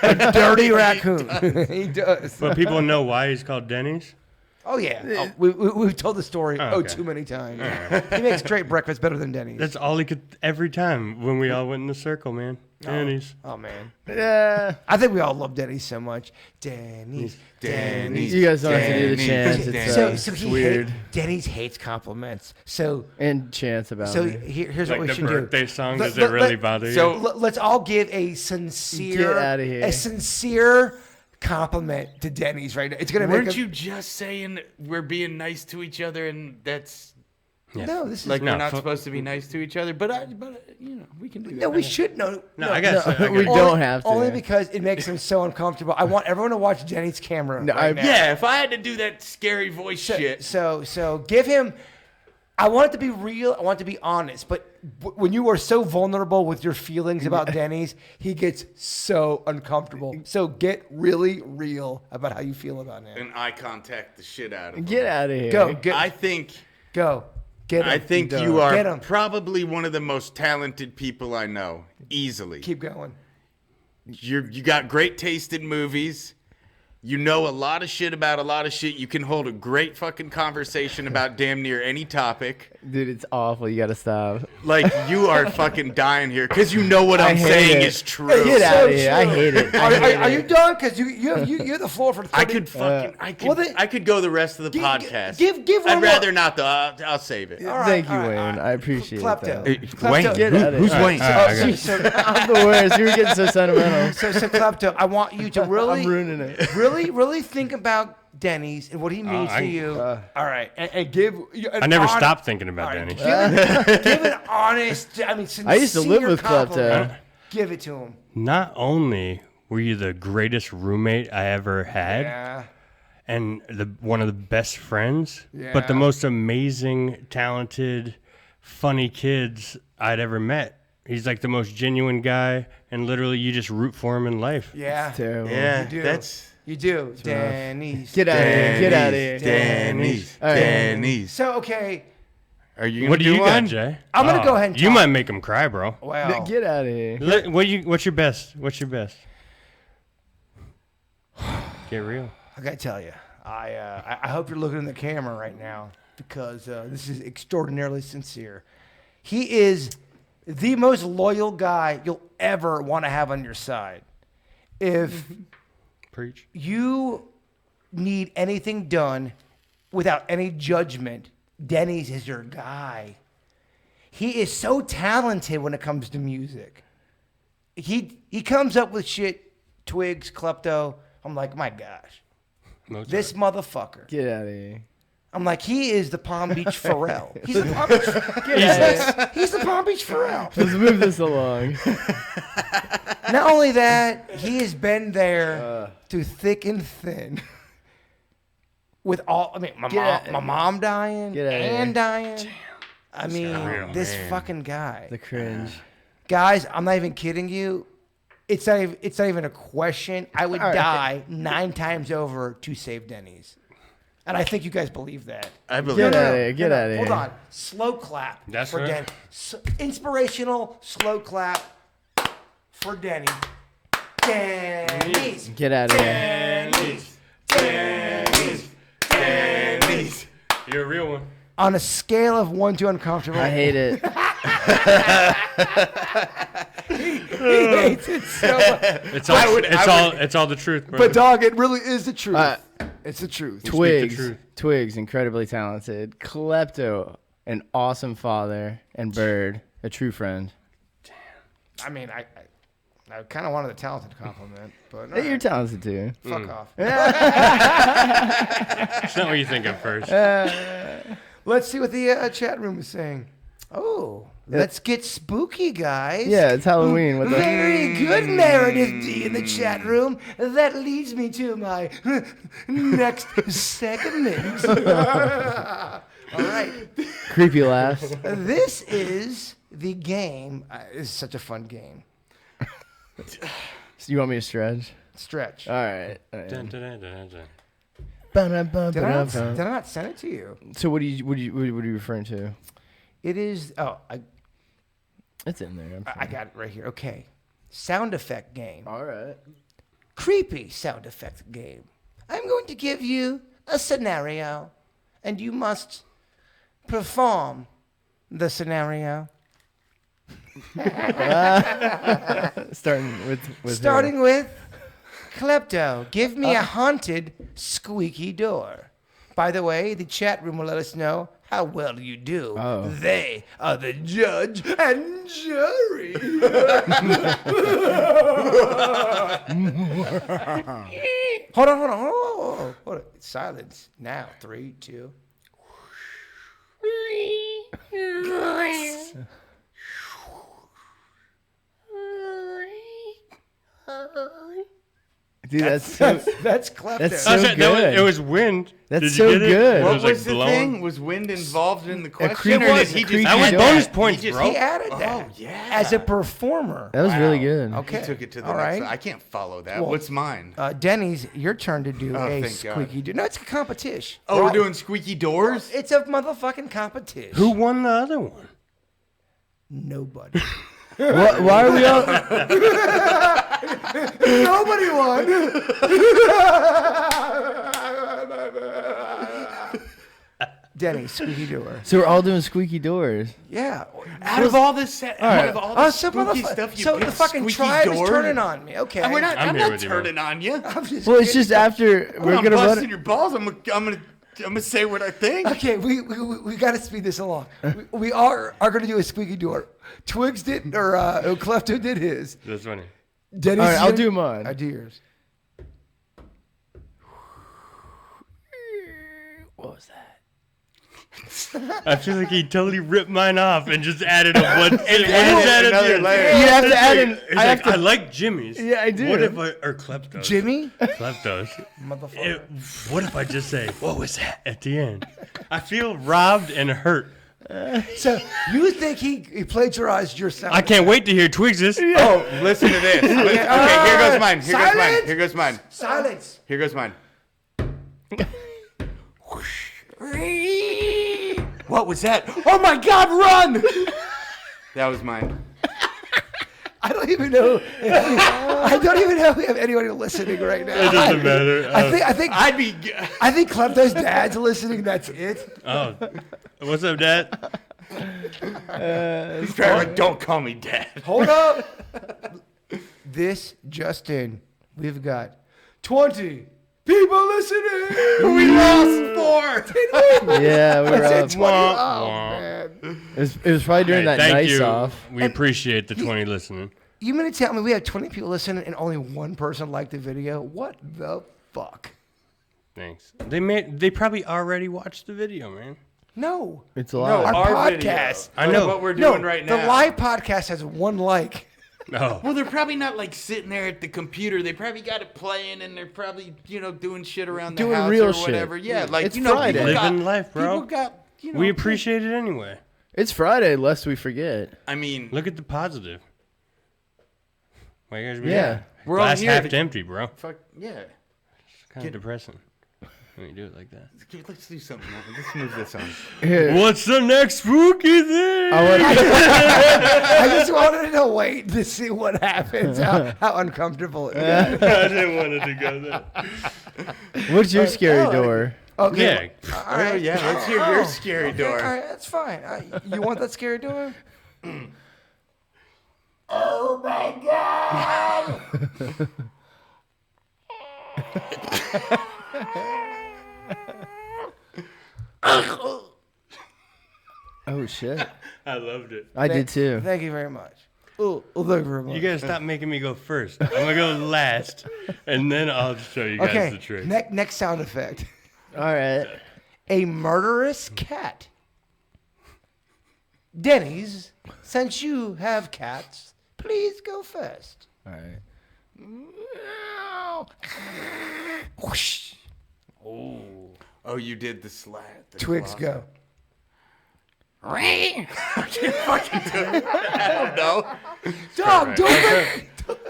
A dirty raccoon. He does. But people know why he's called Denny's. Oh, yeah. Oh, we've told the story okay. too many times. He makes great breakfast better than Denny's. That's all he could every time when we all went in the circle, man. Denny's. Oh, man. Yeah. I think we all love Denny's so much. Denny's. You guys don't have to do the Denny's. chance. It's, So it's he weird. Denny's hates compliments. So And chance about so me. here's Like what we the should birthday do. song, Let- does let- it really let- bother you? So- Let's all give a sincere, Get outta here. a sincere compliment to Denny's right now. It's gonna make Weren't him- you just saying we're being nice to each other and that's No, this is like No, we're not fu- supposed to be nice to each other? But we can do that. no. We should no. No, I got we don't have to. Only because it makes him so uncomfortable. I want everyone to watch Denny's camera. No, right I- now. Yeah, if I had to do that scary voice shit. So give him. I want it to be real. I want it to be honest. But when you are so vulnerable with your feelings about Denny's, he gets so uncomfortable. So get really real about how you feel about him. And eye contact the shit out of him. Get out of here. Go, get, I think go, get him. I think Duh. you Get are 'em. probably one of the most talented people I know. Easily. Keep going. You got great taste in movies. You know a lot of shit about a lot of shit. You can hold a great fucking conversation about damn near any topic. Dude, it's awful. You gotta stop. Like, you are fucking dying here because you know what I I'm hate saying it. is true. Get out of So here. I true. hate it. Are you done? Because you have the floor for 30. I could fucking, well, then- I could go the rest of the Give- podcast. give one I'd more. rather not, though. I'll save it. All right, Thank you, all right, Wayne. all right. I appreciate Klepto. that. Klepto. Wayne, Get out of who's here. Wayne? All right, I got it. So, I'm the worst. You were getting so sentimental. so Klepto, I want you to really, I'm ruining it. really think about Denny's and what he means I- to you. All right, and give. I never stopped thinking about Danny. Give an honest. I mean, sincere I used to live with compliment. Klepto. Give it to him. Not only were you the greatest roommate I ever had, Yeah. and one of the best friends, but the Yeah. most amazing, talented, funny kids I'd ever met. He's like the most genuine guy, and literally you just root for him in life. Yeah. Terrible. Yeah, You do. that's You do. Denny's. Get out of here. Get out of here. Denny's. All right. Denny's. So okay. Are you gonna What do you one? got, Jay? I'm gonna go ahead and You talk. might make him cry, bro. Well, Get out of here. What's your best? What's your best? Get real. I gotta tell you, I hope you're looking in the camera right now because this is extraordinarily sincere. He is the most loyal guy you'll ever want to have on your side. If Preach. you need anything done without any judgment, Denny's is your guy. He is so talented when it comes to music. He comes up with shit, Twigs, Klepto. I'm like, my gosh, Mozart. this motherfucker. Get out of here. I'm like, he is the Palm Beach Pharrell. He's the Palm Beach, he's the Palm Beach Pharrell. Let's move this along. Not only that, he has been there through thick and thin. With all, I mean, my mom dying Get outta and here. dying. I mean, real, this man. fucking guy. The cringe. Guys, I'm not even kidding you. It's not even a question. I would All right. die 9 times over to save Denny's. And I think you guys believe that. I believe Get it. out of here. Get out of Hold here. on. Slow clap That's for right. Denny. Inspirational slow clap for Denny. Denny's. Get out of here. Denny's. Denny's. Denny's. You're a real one. On a scale of 1 to uncomfortable. I hate it. He hates it so much. It's all the truth, bro. But dog, it really is the truth. It's the truth. Twigs. truth. Twigs, incredibly talented. Klepto, an awesome father. And Bird, a true friend. I mean, I kind of wanted a talented compliment, but Hey, you're talented too. fuck off. It's not what you think at first. Let's see what the chat room is saying. Oh, let's get spooky, guys. Yeah, it's Halloween. What the? Very good narrative D in the chat room. That leads me to my next segment. All right. Creepy laughs. This is the game. It's such a fun game. You want me to stretch? Stretch. All right. Dun, dun, dun, dun, dun. Did I not send it to you? So what are you referring to? It is. Oh, It's in there. I got it right here. Okay. Sound effect game. All right. Creepy sound effect game. I'm going to give you a scenario, and you must perform the scenario. Starting with Starting with Klepto. Give me a haunted squeaky door. By the way, the chat room will let us know how well you do. Oh. They are the judge and jury. Hold on. Silence. Now, 3, 2. Dude, that's so That's Klepto. That's Oh, so shit, good. it was wind. That's Did you so get it? good. It What was, was like, the blowing. thing? Was wind involved in the question? creep or was did he a creep just That was Yeah. bonus points, He just- bro. He added that. Oh, yeah. As a performer. That was really good. Okay. He took it to the All next. right. I can't follow that. Well, What's mine? Denny's, your turn to do Oh, a thank God. squeaky door. No, it's a competition. Oh, we're doing squeaky doors? It's a motherfucking competition. Who won the other one? Nobody. Why are we all? Nobody won. Denny, squeaky door. So we're all doing squeaky doors. Yeah. Out of all this, out of all Oh, this so spooky motherfucker. stuff, you So the picked fucking squeaky tribe is door? turning on me. Okay. And we're not. I'm I'm here not with you, bro. turning on you. I'm just Well, it's kidding. just after we're I'm gonna busting run. your balls. I'm gonna say what I think. Okay, we got to speed this along. We are going to do a squeaky door. Twigs did, or Klepto did his. That's funny. Denny's All right, I'll gonna- do mine. I do yours. What was that? I feel like he totally ripped mine off and just added a one. added another layer. You have to add in. It's I like, have to. I like Jimmy's. Yeah, I do. What if I or Kleptos? Jimmy? Kleptos. Motherfucker. What if I just say, "What was that?" at the end? I feel robbed and hurt. So you think he plagiarized your sound? I can't wait to hear Twigs's. Oh, listen to this. Okay, here goes mine. Here goes mine. Silence! Here goes mine. Silence. Here goes mine. What was that? Oh my God! Run! That was mine. I don't even know. I don't even know if we have anybody listening right now. It doesn't matter. I think I'd be. I think Klepto's dad's listening. That's it. Oh, what's up, Dad? He's probably like, don't call me dad. Hold up. This just in, we've got 20 people listening. We lost 4. Yeah, we were That's up. it, 20. Wah, Oh, wah. man. It was probably during Hey, that thank nice you. off. We appreciate the 20 listening. You mean to tell me we have 20 people listening and only one person liked the video? What the fuck? Thanks. They probably already watched the video, man. No. It's a No, lot. Our our podcast. Video. I know. what we're No, doing right now. the live podcast has 1 like. No. Well, they're probably not like sitting there at the computer. They probably got it playing, and they're probably doing shit around the Doing house real or shit. whatever. Yeah, like It's people Friday. Living got, life, bro. People got We appreciate it anyway. It's Friday, lest we forget. I mean, Look at the positive. Why you guys be Yeah. We're all glass here half to- empty, bro. fuck yeah. It's kind of depressing when you do it like that. Let's do something. Let's move this on. Here, What's the next spooky thing? I just wanted to wait to see what happens, how uncomfortable it is. I didn't want it to go there. what's your scary door? Okay. Yeah. All right. Oh yeah, let's hear your scary Okay, door. all right, that's fine. You want that scary door? Oh shit! I loved it. I did too. Thank you very much. Oh, thank you very much. You gotta stop making me go first. I'm gonna go last, and then I'll show you guys the Okay, trick. next sound effect. All right. A murderous cat. Denny's, since you have cats, please go first. All right. Whoosh. Oh, you did the slat. the Twigs claw. go. I don't know. Dog,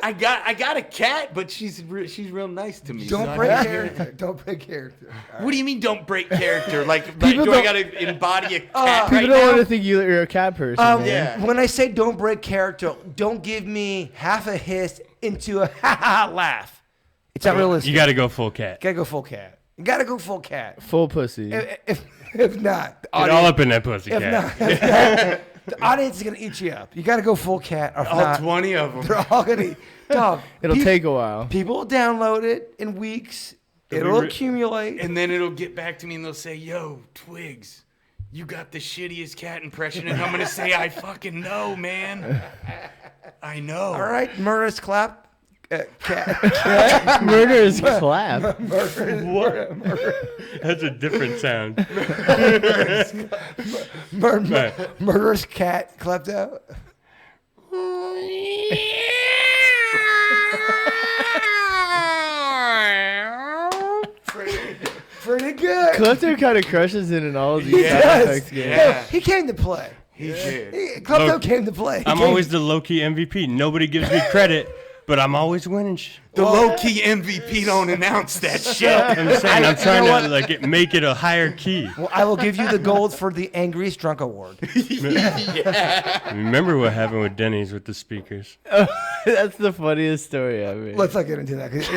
I got a cat, but she's real nice to me. don't so break I- character. Don't break character. What do you mean? Don't break character? Like People do I don't- gotta embody a cat People right don't now? want to think you're a cat person. man. yeah. When I say don't break character, don't give me half a hiss into a ha ha laugh. It's not realistic. You gotta go full cat. Gotta go full cat. You gotta go full cat. Full pussy. If not, the Get all audience, up in that pussy if cat. not, the audience is gonna eat you up. You gotta go full cat. Or if All not, 20 of them. they're all gonna eat. Dog, It'll take a while. people will download it in weeks. It'll accumulate. And then it'll get back to me and they'll say, yo, Twigs, you got the shittiest cat impression. And I'm going to say, I fucking know, man. I know. All right, murderous clap. Cat. Murderous clap. That's a different sound. Murderous cat clapped out. Pretty good. Klepto kind of crushes it in all of these He sound does. effects games. Yeah. He came to play. He did. Klepto Look, came to play. He I'm came- always the low-key MVP. Nobody gives me credit, but I'm always winning. The low-key MVP don't announce that shit. I'm saying I'm trying to like make it a higher key. Well, I will give you the gold for the angriest drunk award. Remember what happened with Denny's with the speakers? That's the funniest story ever. Let's not get into that. 'Cause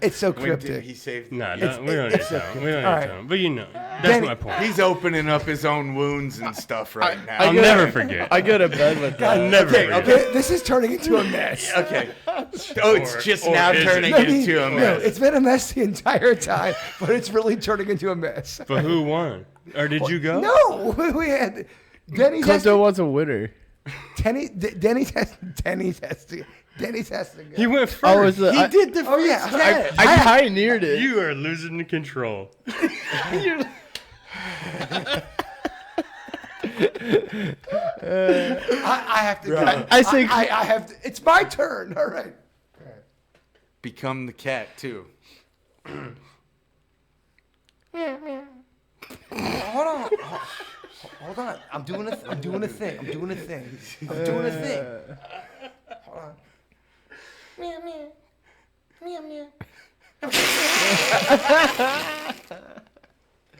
it's so cryptic. He saved. No, we don't need to tell him. We don't need all to right. tell him. But you know, that's Danny- my point. He's opening up his own wounds and stuff right now. I'll never forget. I go to bed with that. I'll never forget. This is turning into a mess. Okay. Oh, it's just or now is it? turning Maybe- into a no, mess. it's been a mess the entire time, but it's really turning into a mess. But who won? Or did you go? No, we had Denny's has Crypto to, wants a winner. Denny's has to go. He went first. Oh, it's He did the Oh yeah, I pioneered it. You are losing the control. I have to go. I say I have to. It's my turn. All right. Become the cat too. Hold on. Hold on. I'm doing a thing. I'm doing a thing. Hold on.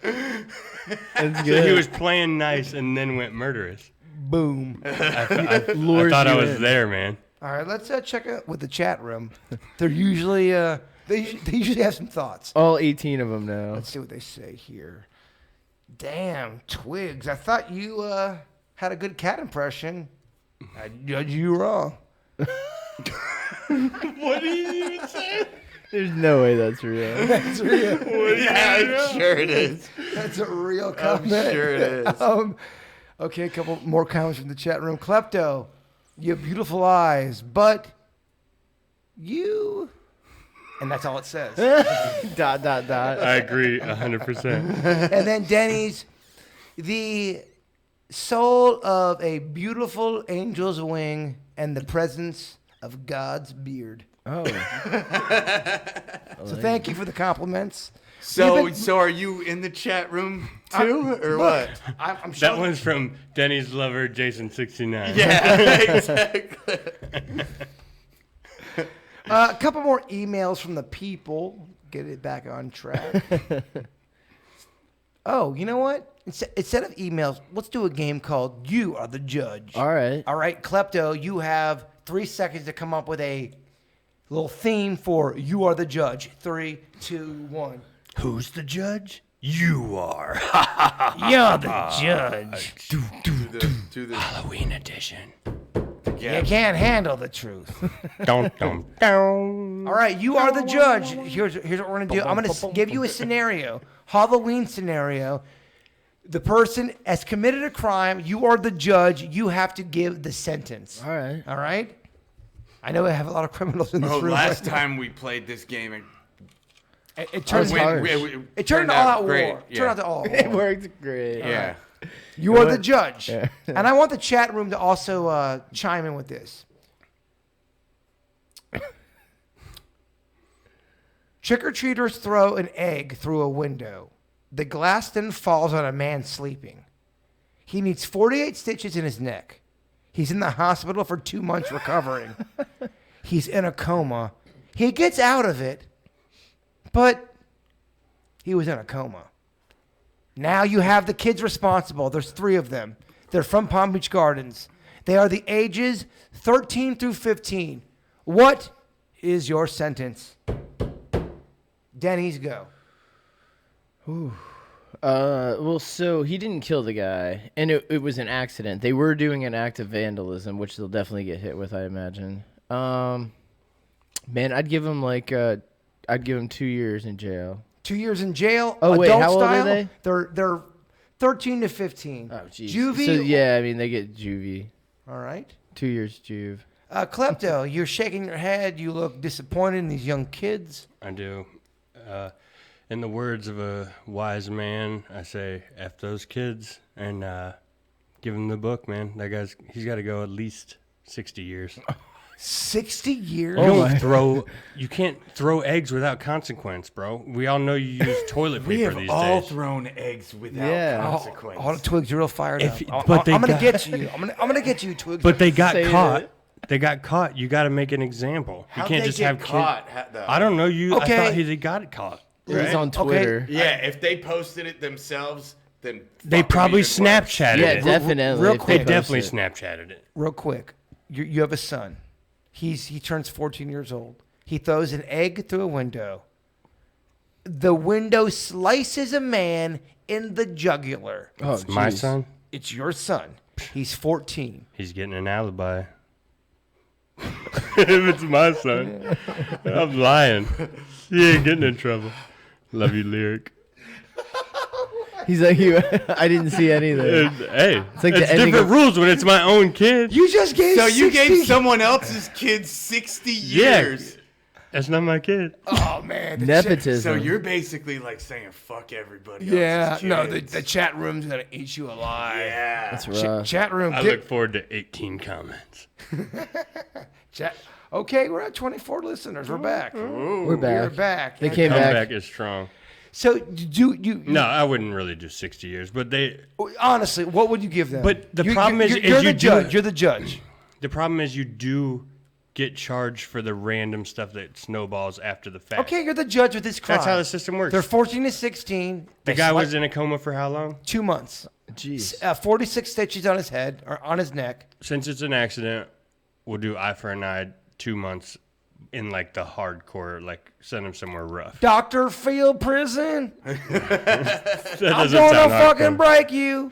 That's So good. he was playing nice and then went murderous. Boom. I Lures thought I you was in. there, man. All right. Let's check out with the chat room. They're usually they usually have some thoughts. All 18 of them now. Let's see what they say here. Damn, Twigs. I thought you had a good cat impression. I judge you wrong. What did you even say? There's no way that's real. That's real. Yeah, I'm sure it is. That's a real I'm comment. sure it is. Okay, a couple more comments from the chat room. Klepto, you have beautiful eyes, but you... And that's all it says. dot. I agree 100%. And then Denny's, the soul of a beautiful angel's wing and the presence of God's beard. Oh. So thank you for the compliments. So, We've been- so are you in the chat room too, or what? I'm That showing- one's from Denny's lover, Jason69. Yeah, exactly. A couple more emails from the people. Get it back on track. Oh, you know what? Instead of emails, let's do a game called You Are the Judge. All right. All right, Klepto, you have 3 seconds to come up with a little theme for You Are the Judge. 3, 2, 1. Who's the judge? You are. You're the judge. To the Halloween edition. You can't handle the truth. Dun, dun, dun. All right, you are the judge. Here's what we're going to do. I'm going to give you a scenario, Halloween scenario. The person has committed a crime. You are the judge. You have to give the sentence. All right. All right? I know I have a lot of criminals in this Oh, room. last right now. time we played this game, It turned, was hard. it turned to all out great. war. Yeah. Turned out to all It war. worked great. Yeah. You are the judge. Yeah. And I want the chat room to also chime in with this. Trick-or-treaters throw an egg through a window. The glass then falls on a man sleeping. He needs 48 stitches in his neck. He's in the hospital for 2 months recovering. He's in a coma. He gets out of it, but he was in a coma. Now you have the kids responsible. There's 3 of them. They're from Palm Beach Gardens. They are the ages 13 through 15. What is your sentence? Denny's, go. Well, so he didn't kill the guy, and it was an accident. They were doing an act of vandalism, which they'll definitely get hit with, I imagine. Man, I'd give him 2 years in jail. 2 years in jail. Oh, wait, adult how old are style. they? They're 13 to 15. Oh, jeez. Juvie. So yeah, I mean they get juvie. All right. 2 years juve. Klepto, you're shaking your head. You look disappointed in these young kids. I do. In the words of a wise man, I say, F those kids and give him the book, man. He's got to go at least 60 years. 60 years? You can't throw eggs without consequence, bro. We all know you use toilet We paper have these all days. thrown eggs without Yeah. consequence. All the Twigs are real fired If- up. but they I'm gonna got- get you. I'm gonna get you, Twigs. But they got Say caught. it. They got caught. You got to make an example. You How'd can't they just get have caught? kids. I don't know. I Okay. thought they got caught. It was right? on Twitter. Yeah, if they posted it themselves, then They fuck 'em probably even worse. Snapchatted Yeah, it. definitely. real if They quick. definitely post it. Snapchatted it. Real quick, you have a son. He turns 14 years old. He throws an egg through a window. The window slices a man in the jugular. Oh, It's my jeez. son. It's your son. He's 14. He's getting an alibi. If it's my son, I'm lying. He ain't getting in trouble. Love you, Lyric. He's like, I didn't see anything. Hey, It's like the it's ending different of- rules when it's my own kid. You just gave So you 60 gave someone else's kid 60 years. That's not my kid. Oh, man. the Nepotism. So you're basically like saying fuck everybody Yeah, else's no, kids. the chat room's going to eat you alive. Yeah. That's rough. Chat room. I look forward to 18 comments. Chat. Okay, we're at 24 listeners. We're back. We're We're back. back. They came back. Comeback is strong. So, do you? No, I wouldn't really do 60 years, but Honestly, what would you give them? But the problem is you're you the do judge. it. You're the judge. the problem is you do get charged for the random stuff that snowballs after the fact. Okay, you're the judge with this crime. That's how the system works. They're 14 to 16. The guy was in a coma for how long? 2 months. Jeez. 46 stitches on his head or on his neck. Since it's an accident, we'll do eye for an eye, 2 months in like the hardcore, like send him somewhere rough. Dr. Field Prison. That I'm doesn't gonna sound fucking hardcore. break you.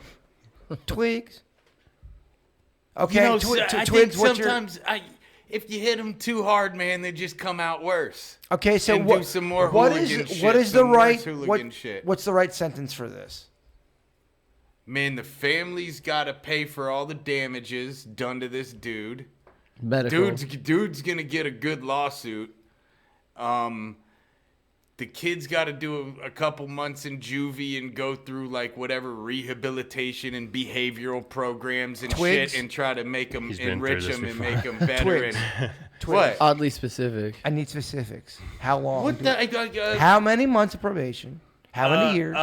Twigs. Okay, You know, I Twigs, think what's your... sometimes if you hit them too hard, man, they just come out worse. Okay, so and what, do some more what hooligan is shit, what is the some worse right hooligan shit. what's the right sentence for this? Man, the family's got to pay for all the damages done to this dude. Medical. Dude's gonna get a good lawsuit. The kid's got to do a couple months in juvie and go through like whatever rehabilitation and behavioral programs and Twigs? shit, and try to make them He's been enrich through this them and before. make them better. Twigs. And Twigs. what? Oddly specific. I need specifics. How long? What the? How many months of probation? How many years?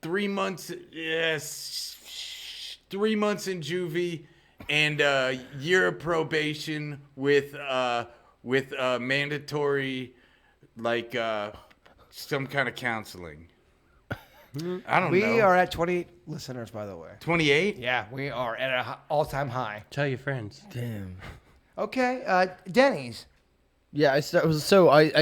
3 months. Yes, 3 months in juvie and year of probation with mandatory, like some kind of counseling. I don't know. We are at 28 listeners, by the way. 28. Yeah, we are at an all-time high. Tell your friends. Damn. Okay, Denny's. Yeah, I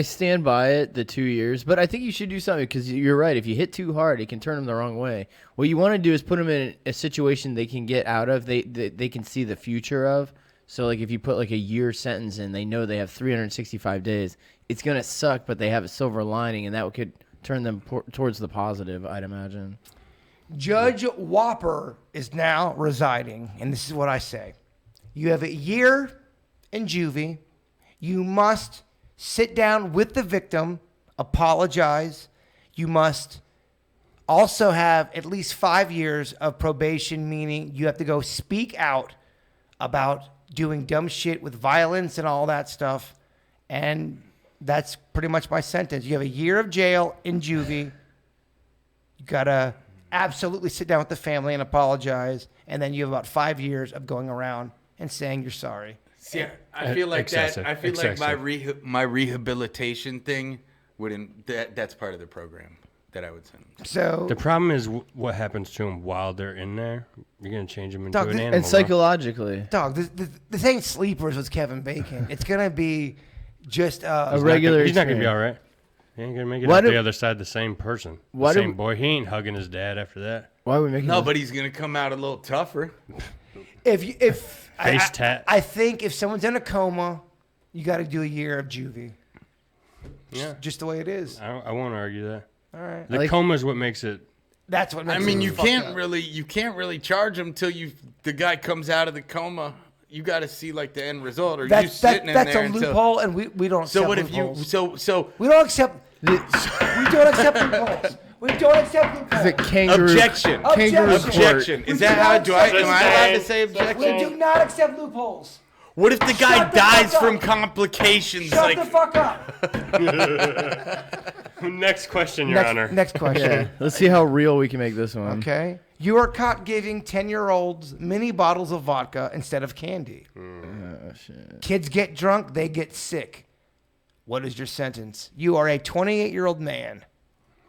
stand by it, the 2 years, but I think you should do something because you're right. If you hit too hard, it can turn them the wrong way. What you want to do is put them in a situation they can get out of, they can see the future of. So, like, if you put, like, a year sentence in, they know they have 365 days. It's going to suck, but they have a silver lining, and that could turn them towards the positive, I'd imagine. Judge Whopper is now residing, and this is what I say. You have a year in juvie. You must sit down with the victim, apologize. You must also have at least 5 years of probation, meaning you have to go speak out about doing dumb shit with violence and all that stuff. And that's pretty much my sentence. You have a year of jail in juvie. You got to absolutely sit down with the family and apologize. And then you have about 5 years of going around and saying you're sorry. See, I feel like Excessive. that. I feel like Excessive. my rehabilitation thing wouldn't. That's part of the program that I would send them to. So The problem is what happens to them while they're in there. You're gonna change them into Dog, an this- animal. And psychologically, dog, this ain't Sleepers with Kevin Bacon. It's gonna be just a regular He's not gonna be experience. all right. He ain't gonna make it Why out do- the other side the same person. Why The do- same boy. He ain't hugging his dad after that. Why are we making No, this? but he's gonna come out a little tougher. if Face tat. I think if someone's in a coma, you got to do a year of juvie. Yeah. Just the way it is. I won't argue that. All right. The like- coma is what makes it. That's what makes I mean, it you fucked can't up. really charge him till the guy comes out of the coma. You got to see like the end result, or you That's sitting in that's there a until. loophole, and we don't. So accept what if you? loopholes. So We don't accept. we don't accept loopholes. We don't accept loopholes. It's a kangaroo. objection. Kangaroo Objection. court. Objection. We Is do that not how do I? accept Am I allowed to loopholes. say objection? We do not accept loopholes. What if the guy Shut the dies fuck from up. complications? Shut like the fuck up. Next question, Your Honor. Next question. Yeah. Let's see how real we can make this one. Okay. You are caught giving 10-year-olds mini bottles of vodka instead of candy. Oh, shit. Kids get drunk, they get sick. What is your sentence? You are a 28-year-old man.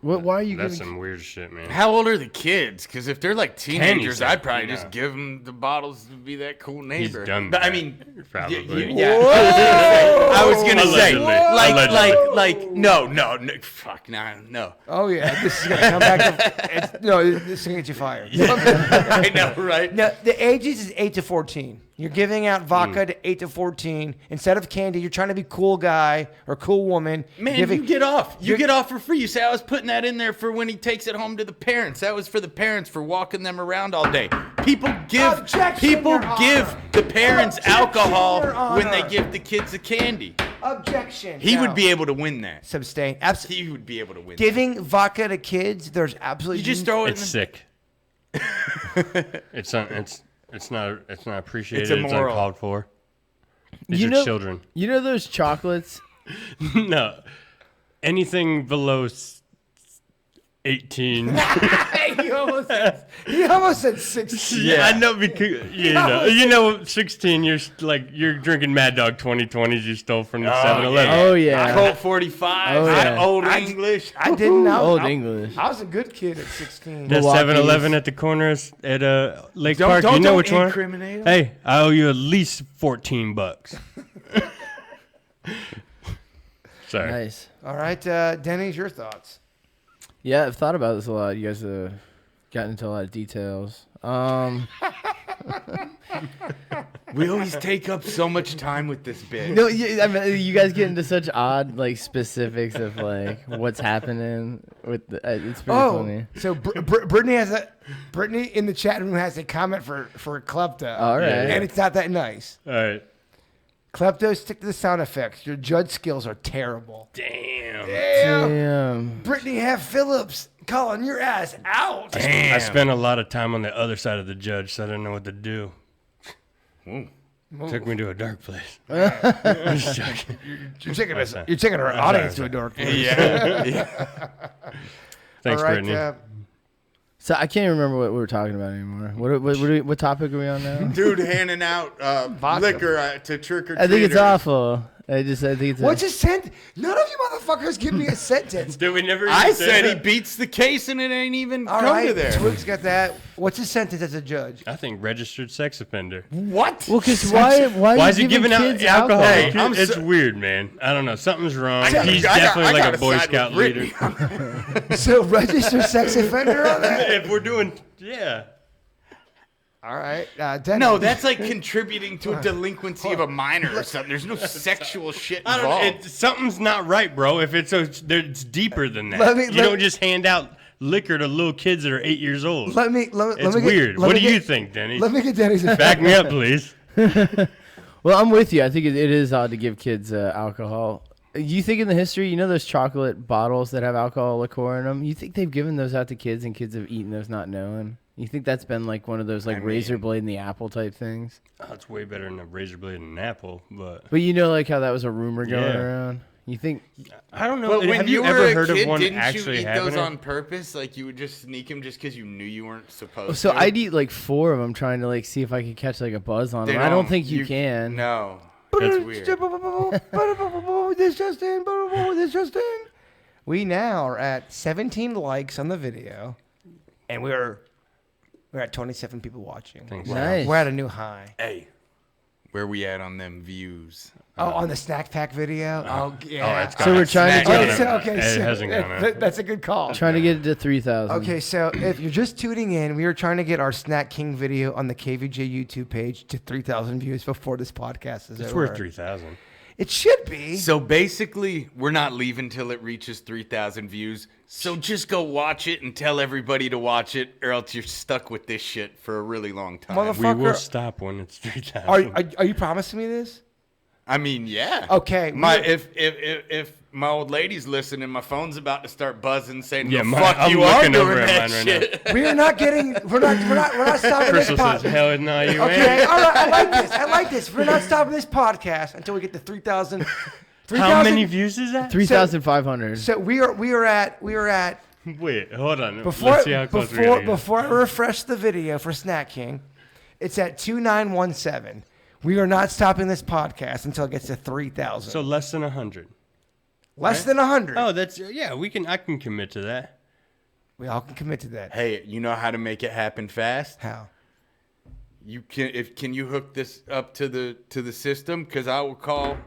Why are you That's giving? some weird shit, man. How old are the kids? Because if they're like teenagers, said, I'd probably you just know. give them the bottles to be that cool neighbor. done But I that, mean, probably. yeah. I was gonna say, Allegedly. like, no, fuck, no. Oh, yeah. This is going to come back to... this is going to get you fired. I know, right? No, the ages is 8 to 14. You're giving out vodka to 8 to 14. Instead of candy, you're trying to be cool guy or cool woman. Man, Giving- you get off. You you're- get off for free. You say I was putting that in there for when he takes it home to the parents. That was for the parents for walking them around all day. People give Objection, people Your give Honor. the parents Objection, alcohol Your when they Honor. give the kids the candy. Objection. He No. would be able to win that. Abstain. Absolutely. He would be able to win. Giving vodka to kids, there's absolutely... You just throw it in It's the sick. It's not appreciated. It's immoral. uncalled for. These You are know- children. You know those chocolates? No, anything below 18. he almost said 16. Yeah, I know because you know 16. You're drinking Mad Dog 2020s you stole from the 7-Eleven. Oh yeah. Colt 45. Oh, yeah. Old English. I didn't know. Old English. I was a good kid at 16. That Milwaukee's. 7-Eleven at the corner at Lake Don't- Park. don't- You know don't which one? incriminate 'em. Hey, I owe you at least $14. Sorry. Nice. All right, Denny's, your thoughts. Yeah, I've thought about this a lot. You guys have gotten into a lot of details. We always take up so much time with this bit. No, I mean, you guys get into such odd like specifics of like what's happening with. It's pretty funny. So Brittany in the chat room has a comment for Klepto. All right. And it's not that nice. All right. Klepto, stick to the sound effects. Your judge skills are terrible. Damn. Damn. Brittany Half Phillips calling your ass out. I spent a lot of time on the other side of the judge, so I didn't know what to do. Took me to a dark place. I'm just joking. You're taking us. sorry. You're taking our I'm audience sorry, to a dark place. Yeah. Thanks, All right, Brittany. So I can't remember what we were talking about anymore. What topic are we on now? Dude handing out liquor to trick or treaters. I think it's awful. I think it's. What's a sentence? None of you motherfuckers give me a sentence. Did we never? I even say said he that? beats the case and it ain't even All come right, to there. Twig's got that. What's a sentence as a judge? I think registered sex offender. What? Well, because why Why is he giving out kids alcohol? Hey, to I'm kids? It's so- weird, man. I don't know. Something's wrong. He's I definitely like gotta a Boy side with Scout leader. Brittany. So register sex offender on that? If we're doing, yeah. All right, Dennis. No, that's like contributing to a delinquency of a minor or something. There's no sexual shit I don't involved. know. Something's not right, bro. If it's deeper than that. Let me- you let- don't just hand out liquor to little kids that are 8 years old. Let me it's get- weird. let What me do you get- think, Denny? Let me get Denny's. Back me up, please. Well, I'm with you. I think it is odd to give kids alcohol. You think in the history, you know those chocolate bottles that have alcohol liqueur in them? You think they've given those out to kids and kids have eaten those not knowing? You think that's been like one of those like razor blade in the apple type things? Oh, it's way better than a razor blade and an apple, but But you know like how that was a rumor going Yeah. around? You think I don't know. But when Have you you were ever a heard kid, of one didn't you actually eat happening? those on purpose? Like you would just sneak them just because you knew you weren't supposed so to? I'd eat like 4 of them trying to like see if I could catch like a buzz on They them. I don't think you can. No. That's weird. This just in. This just in. We now are at 17 likes on the video, and we're at 27 people watching. Thanks. Nice. We're at a new high. Hey, where we at on them views? Oh, on the snack pack video. Oh, yeah. it's So we're trying to Snack get on Okay, it. so, It hasn't gone up. that's a good call. trying to get it to 3,000. Okay, so if you're just tuning in, we are trying to get our Snack King video on the KVJ YouTube page to 3,000 views before this podcast is It's over. worth 3,000. It should be. So basically, we're not leaving till it reaches 3,000 views. So just go watch it and tell everybody to watch it, or else you're stuck with this shit for a really long time. Motherfucker. We will stop when it's 3,000. Are you promising me this? I mean, yeah. Okay, My we're- if my old lady's listening, my phone's about to start buzzing, saying, Yeah, "The mine- fuck I'm you are looking doing over at that mine right shit." We are not getting. We're not stopping this Crystal says, podcast. hell no, you Okay, ain't. all right. I like this. We're not stopping this podcast until we get to 3,000. How many views is that? 3,500. So we are at Wait, hold on. Before Let's see how close we gotta get. before I refresh the video for Snack King, it's at 2917. We are not stopping this podcast until it gets to 3,000. So less than 100. Less than 100. Oh, that's yeah. I can commit to that. We all can commit to that. Hey, you know how to make it happen fast? How? You can you hook this up to the system? Because I will call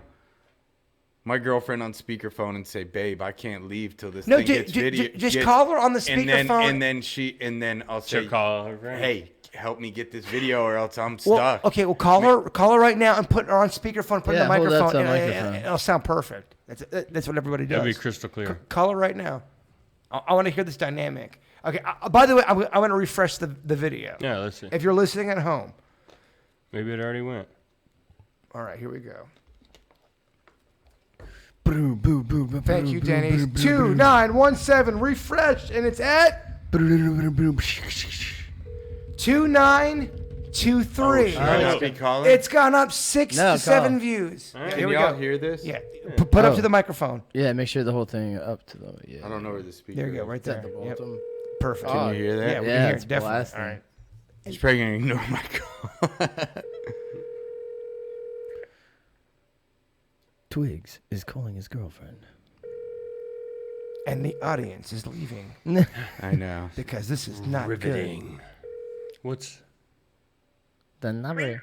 my girlfriend on speakerphone and say, "Babe, I can't leave till this thing gets video." Just call her on the speakerphone. and then I'll say, She'll call her friend. "Hey, help me get this video, or else I'm Well, stuck." okay, well, call her right now and put her on speakerphone. Put Yeah, in the hold that microphone. to the microphone. And it'll sound perfect. That's what everybody does. That'd be crystal clear. Call her right now. I want to hear this dynamic. Okay. By the way, I want to refresh the video. Yeah, let's see. If you're listening at home. Maybe it already went. All right, here we go. Thank you, Denny's. 2917 refresh, and it's at 2923. Should I not be calling? It's gone up 6 No, to 7 call. views. Yeah, Can here we y'all go. hear this? Yeah, put up Oh. to the microphone. Yeah, make sure the whole thing up to the. Yeah. I don't know where the speaker. There you go, is. right It's at there. the Yep. bottom. Perfect. Oh, Can you hear that? Yeah, we Yeah, can hear it's it, definitely. blasting. All right. He's probably gonna ignore my call. Twigs is calling his girlfriend. And the audience is leaving I know. because this is not good. Riveting. What's The number.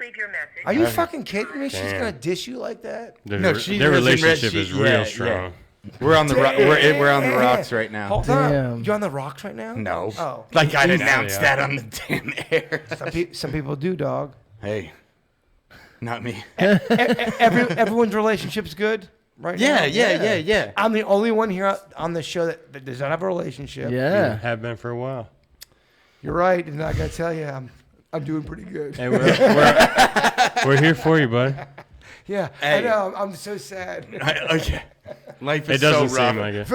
Are you fucking kidding me? She's Damn. gonna dish you like that? their, No, she their hasn't read- relationship she- is real yeah, strong. We're on the we're on the rocks right now. Hold on. Damn. You on the rocks right now? No. Oh. Like I'd He's- announce yeah. that on the damn air. Some people do, dog. Hey, not me. Everyone's relationship's good right now. Yeah. I'm the only one here on the show that does not have a relationship. Yeah. Have been for a while. You're right, and I gotta tell you, I'm doing pretty good. Hey, we're here for you, bud. Yeah, Hey. I know. I'm so sad. Okay. Life is It doesn't so rough. seem like it.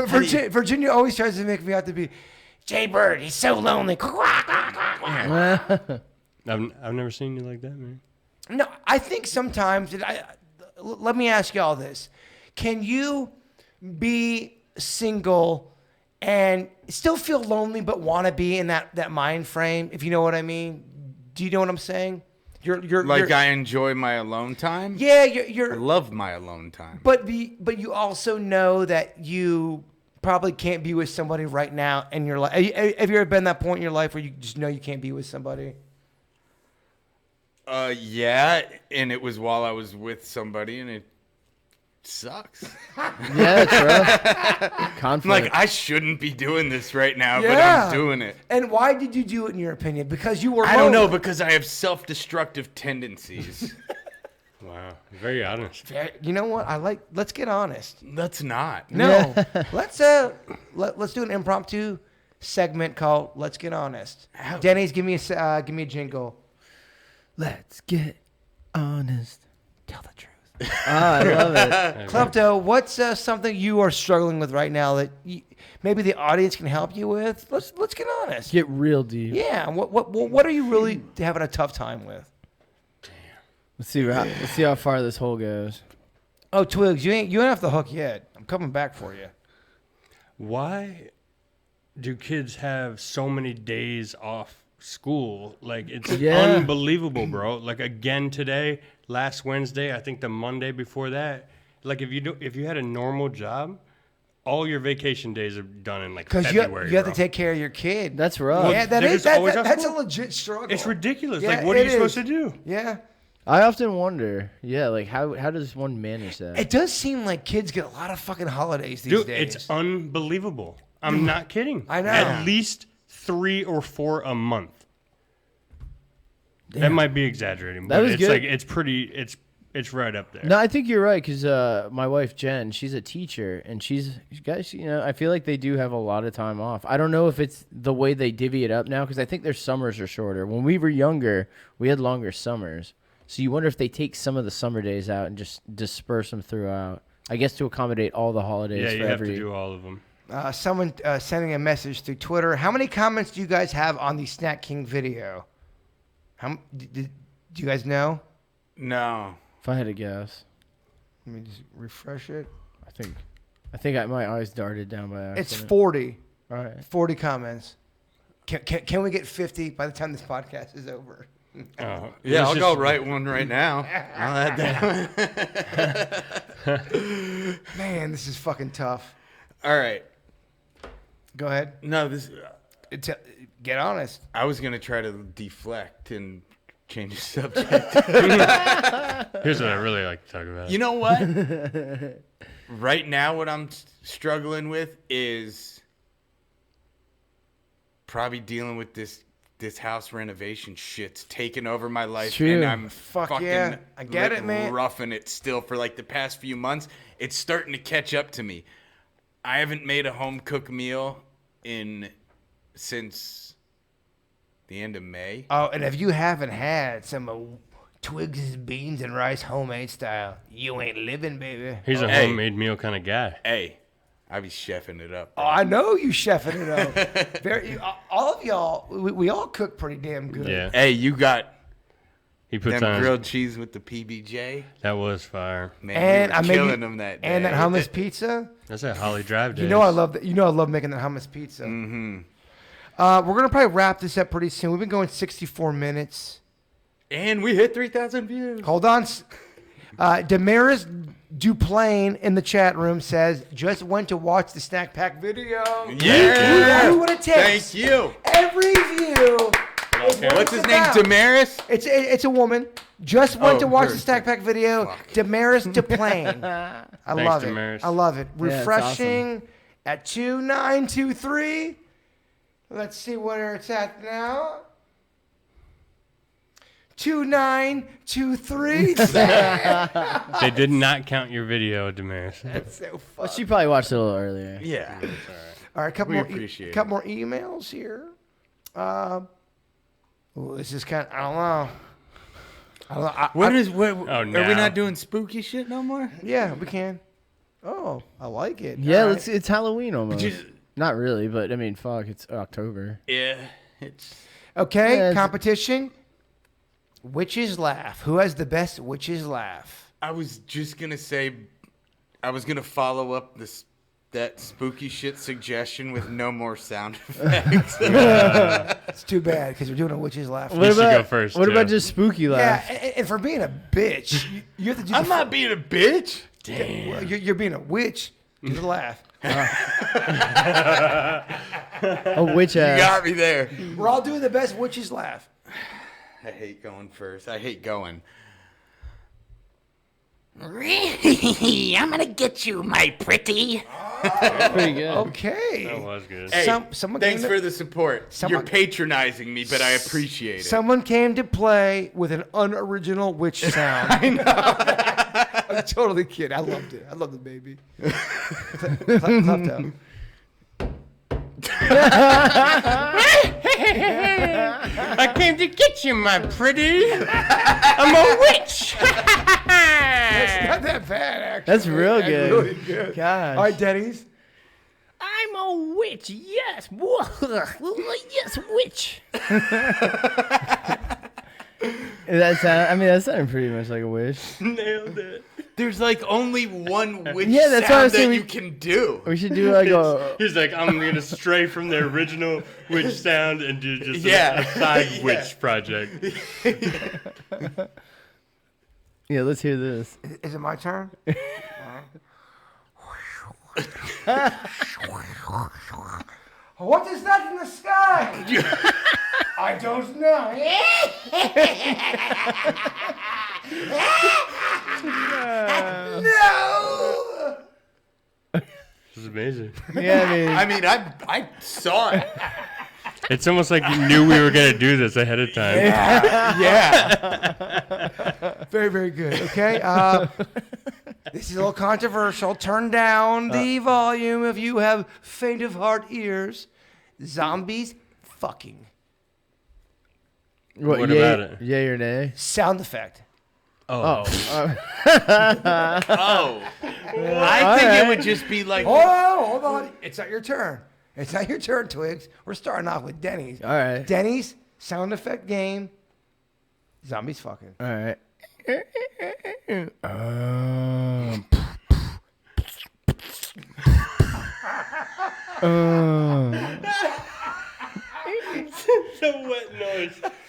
Virginia always tries to make me out to be Jay Bird. He's so lonely. I've never seen you like that, man. No, I think sometimes. Let me ask y'all this: can you be single and still feel lonely, but want to be in that mind frame? If you know what I mean. Do you know what I'm saying? You're I enjoy my alone time. yeah. I You're love my alone time. but you also know that you probably can't be with somebody right now in your life. Have you ever been that point in your life where you just know you can't be with somebody? Yeah, and it was while I was with somebody, and it sucks. Yeah, it's rough. I'm Conflict. like, I shouldn't be doing this right now, but Yeah. I'm doing it. And why did you do it, in your opinion? Because you were I don't know, lonely. because I have self-destructive tendencies. Wow, very honest. You know what? Let's get honest. Let's not. No, let's do an impromptu segment called "Let's Get Honest." Denny's, give me a jingle. Let's get honest. Tell the truth. I love it. Klepto, what's something you are struggling with right now that maybe the audience can help you with? Let's get honest. Get real deep. Yeah. What are you really having a tough time with? Let's see how far this hole goes. Oh, Twigs, you ain't off the hook yet. I'm coming back for you. Why do kids have so many days off school? Like, it's Yeah. unbelievable, bro. Like, again today, last Wednesday, I think the Monday before that. Like, if you had a normal job, all your vacation days are done in like Because February. you have to bro. take care of your kid. That's rough. yeah, they're just always off that's a school. legit struggle. It's ridiculous. Yeah, Like, what are it you supposed is. to do? Yeah. I often wonder, like how does one manage that? It does seem like kids get a lot of fucking holidays these Dude, days. it's unbelievable. I'm not kidding. I know. At least 3 or 4 a month. That might be exaggerating, That but was it's good. like it's right up there. No, I think you're right because my wife Jen, she's a teacher, and guys, I feel like they do have a lot of time off. I don't know if it's the way they divvy it up now because I think their summers are shorter. When we were younger, we had longer summers, so you wonder if they take some of the summer days out and just disperse them throughout. I guess to accommodate all the holidays. Yeah, for you have every... to do all of them. Someone sending a message through Twitter. How many comments do you guys have on the Snack King video? Do you guys know? No. If I had to guess, Let me just refresh it. I think my eyes darted down by accident. It's 40. All right. 40 comments. Can we get 50 by the time this podcast is over? Oh, Yeah, let's I'll just- go write one right now. I'll add that. Man, this is fucking tough. All right. Go ahead. No, this. Get honest. I was gonna try to deflect and change the subject. Here's what I really like to talk about. You know what? Right now, what I'm struggling with is probably dealing with this house renovation shit's taking over my life, True. and I'm Fuck fucking yeah. I get it, man. roughing it still for like the past few months. It's starting to catch up to me. I haven't made a home cooked meal since the end of May. Oh, and if you haven't had some of Twigs' beans and rice homemade style, you ain't living, baby. He's a Hey. homemade meal kind of guy. Hey, I be chefing it up. Oh, I know you chefing it up. All of y'all, we all cook pretty damn good. Yeah. Hey, you got He puts them on grilled cheese with the PBJ. that was fire. Man, And we I were made killing them that day. and that hummus pizza. That's at Holly Drive days. You know I love that. You know I love making that hummus pizza. Mm-hmm. We're gonna probably wrap this up pretty soon. We've been going 64 minutes. And we hit 3,000 views. Hold on. Damaris Duplain in the chat room says, just went to watch the Snack Pack video. Yeah. You what it takes. Thank you. Every view. is what What's it's his name? about. Damaris? It's a woman. Just went Oh, to watch her. the Snack Pack video. Damaris Duplain. I love it. Damaris. I love it. Yeah, it's Refreshing at 2923. Let's see where it's at now. 2923. They did not count your video, Damaris. That's so Well, fun. she probably watched it a little earlier. Yeah. All right, We appreciate it. couple more emails here. This is kind of, I don't know. What is? Oh, Are we now. not doing spooky shit no more? Yeah, we can. Oh, I like it. Yeah, All right. it's Halloween almost. Just- Not really, but I mean, fuck, it's October. Yeah. It's. Okay, Yeah, it's- competition. Witch's laugh. Who has the best witch's laugh? I was just gonna say, I was gonna follow up that spooky shit suggestion with no more sound effects. It's too bad because we're doing a witch's laugh. You should go first, What too. about just spooky Yeah, laugh? and for being a bitch, you have to do. I'm not being a bitch. Well, you're being a witch. Do the laugh. A witch You ass. got me there. We're all doing the best witch's laugh. I hate going first. I hate going. Really? I'm gonna get you, my pretty. Pretty good. Okay. That was good. Hey, Someone thanks came to- for the support. someone- You're patronizing me, but I appreciate it. Someone came to play with an unoriginal witch sound. I know. I'm totally kidding. I loved it. I loved the baby. Clap toe. I came to get you, my pretty. I'm a witch. That's not that bad, actually. That's real That's good. really good. Gosh. All right, Denny's. I'm a witch. Yes. Yes, witch. That sounded pretty much like a wish. Nailed it. There's like only one witch Yeah, that's what I sound was that saying. you can do. We should do like a. He's like, I'm gonna stray from the original witch sound and do just Yeah. a side Yeah. witch project. Yeah, let's hear this. Is it my turn? What is that in the sky? I don't know. No! This is amazing. Yeah, I mean, I saw it. It's almost like you knew we were gonna do this ahead of time. Yeah. Very, very good. Okay. This is a little controversial. Turn down the volume if you have faint of heart ears. Zombies fucking. What about it? Yay or nay? Sound effect. Oh. Oh. I think it would just be like. Hold on. It's not your turn. It's not your turn, Twigs. We're starting off with Denny's. All right. Denny's sound effect game. Zombies fucking. All right.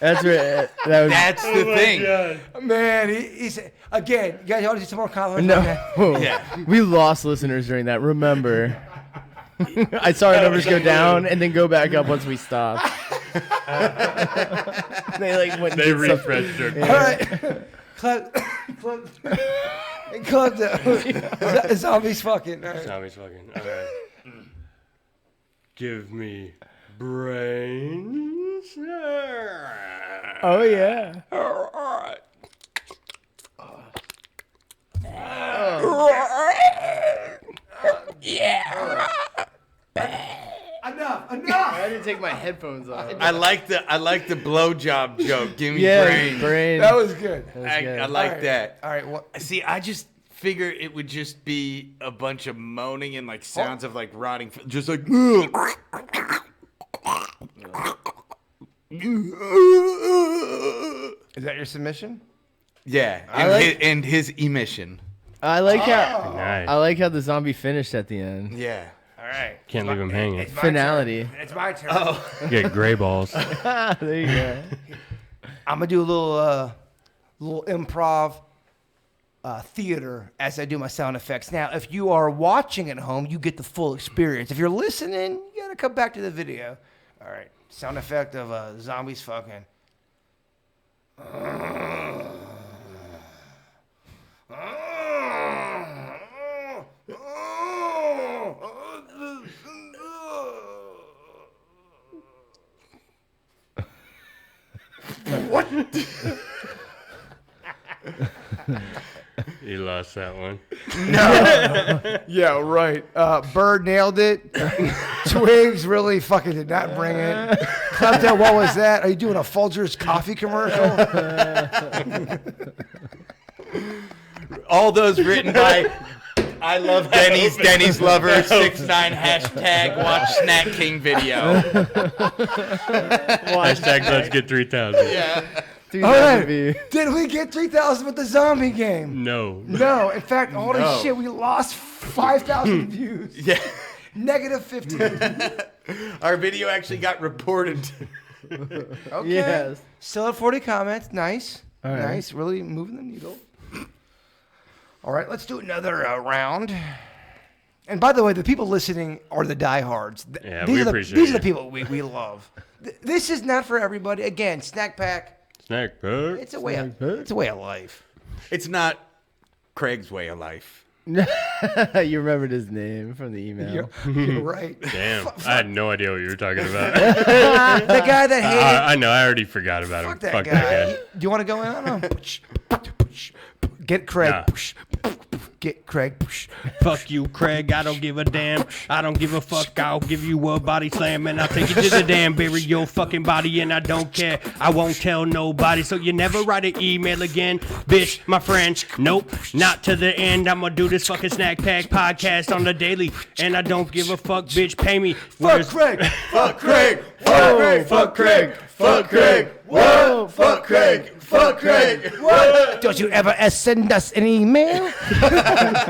That's right. That was, That's the thing. Man, he's again. You guys want to see some more compliments? no. on that? Yeah. We lost listeners during that. Remember. I saw our numbers go down and then go back up once we stopped. They like went and They did something. refreshed their All right. Club the zombies fucking. All right. Tommy's fucking. All right. Give me brains. Oh yeah. All right. Enough. I didn't take my headphones off. I like the blowjob joke. Give me Yeah, brains. brain. That was good. I like All right. that. All right. What? See, I just figure it would just be a bunch of moaning and like sounds of like rotting, just like. Is that your submission? Yeah, and his emission. I like how Nice. I like how the zombie finished at the end. Yeah. All right. Can't leave him hanging. It's my Finality. turn. It's my turn. Get gray balls. There you go. I'm gonna do a little improv theater as I do my sound effects. Now, if you are watching at home, you get the full experience. If you're listening, you gotta come back to the video. All right, sound effect of zombies fucking. You lost that one. Yeah, right. Bird nailed it. Twigs really fucking did not bring it. Klepto, what was that? Are you doing a Folgers coffee commercial? All those written by I love Denny's lover 69 hashtag watch Snack King video. Hashtag let's get 3,000. Yeah. Dude, All that would right. be- Did we get 3,000 with the zombie game? No. No. In fact, holy No. shit, we lost 5,000 views. Yeah. Negative 15. Our video actually got reported. Okay. Yes. Still at 40 comments. Nice. All right. Nice. Really moving the needle. All right, let's do another round. And by the way, the people listening are the diehards. Yeah, these we are appreciate These are you. the people we love. This is not for everybody. Again, Snack Pack. Snack pack. It's a way of life. It's not Craig's way of life. You remembered his name from the email. You're right. Damn. I had no idea what you were talking about. The guy that hated. I know. I already forgot about him. Fuck that Fuck guy. that Do you want to go in on him? Get Craig. Nah. Get Craig. Fuck you, Craig. I don't give a damn. I don't give a fuck. I'll give you a body slam and I'll take you to the damn, bury your fucking body, and I don't care. I won't tell nobody. So you never write an email again, bitch, my friend. Nope, not to the end. I'ma do this fucking Snack Pack podcast on the daily, and I don't give a fuck, bitch. Pay me. Fuck Craig. Fuck Craig. Fuck Craig. Fuck Craig. Fuck Craig. Whoa. Fuck Craig. Fuck Craig. What? Don't you ever send us an email?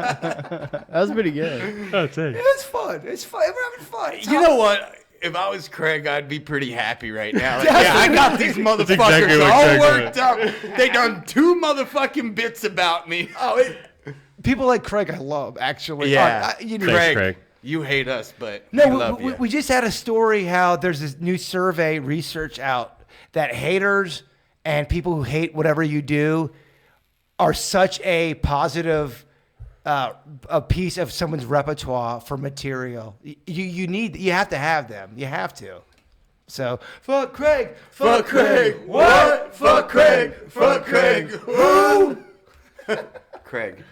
That was pretty good. That's it. It's fun. It's fun. We're having fun. It's You hot. know what? If I was Craig, I'd be pretty happy right now. Like, yeah, I got these motherfuckers exactly what all Craig worked up. They done 2 motherfucking bits about me. People like Craig, I love actually. Yeah. You know, Thanks, Craig. You hate us, but No, we love you. we just had a story how there's this new survey research out that haters and people who hate whatever you do are such a positive a piece of someone's repertoire for material. You have to have them. You have to. So fuck Craig. Fuck Craig. What? Fuck Craig. Fuck Craig. Who? Craig.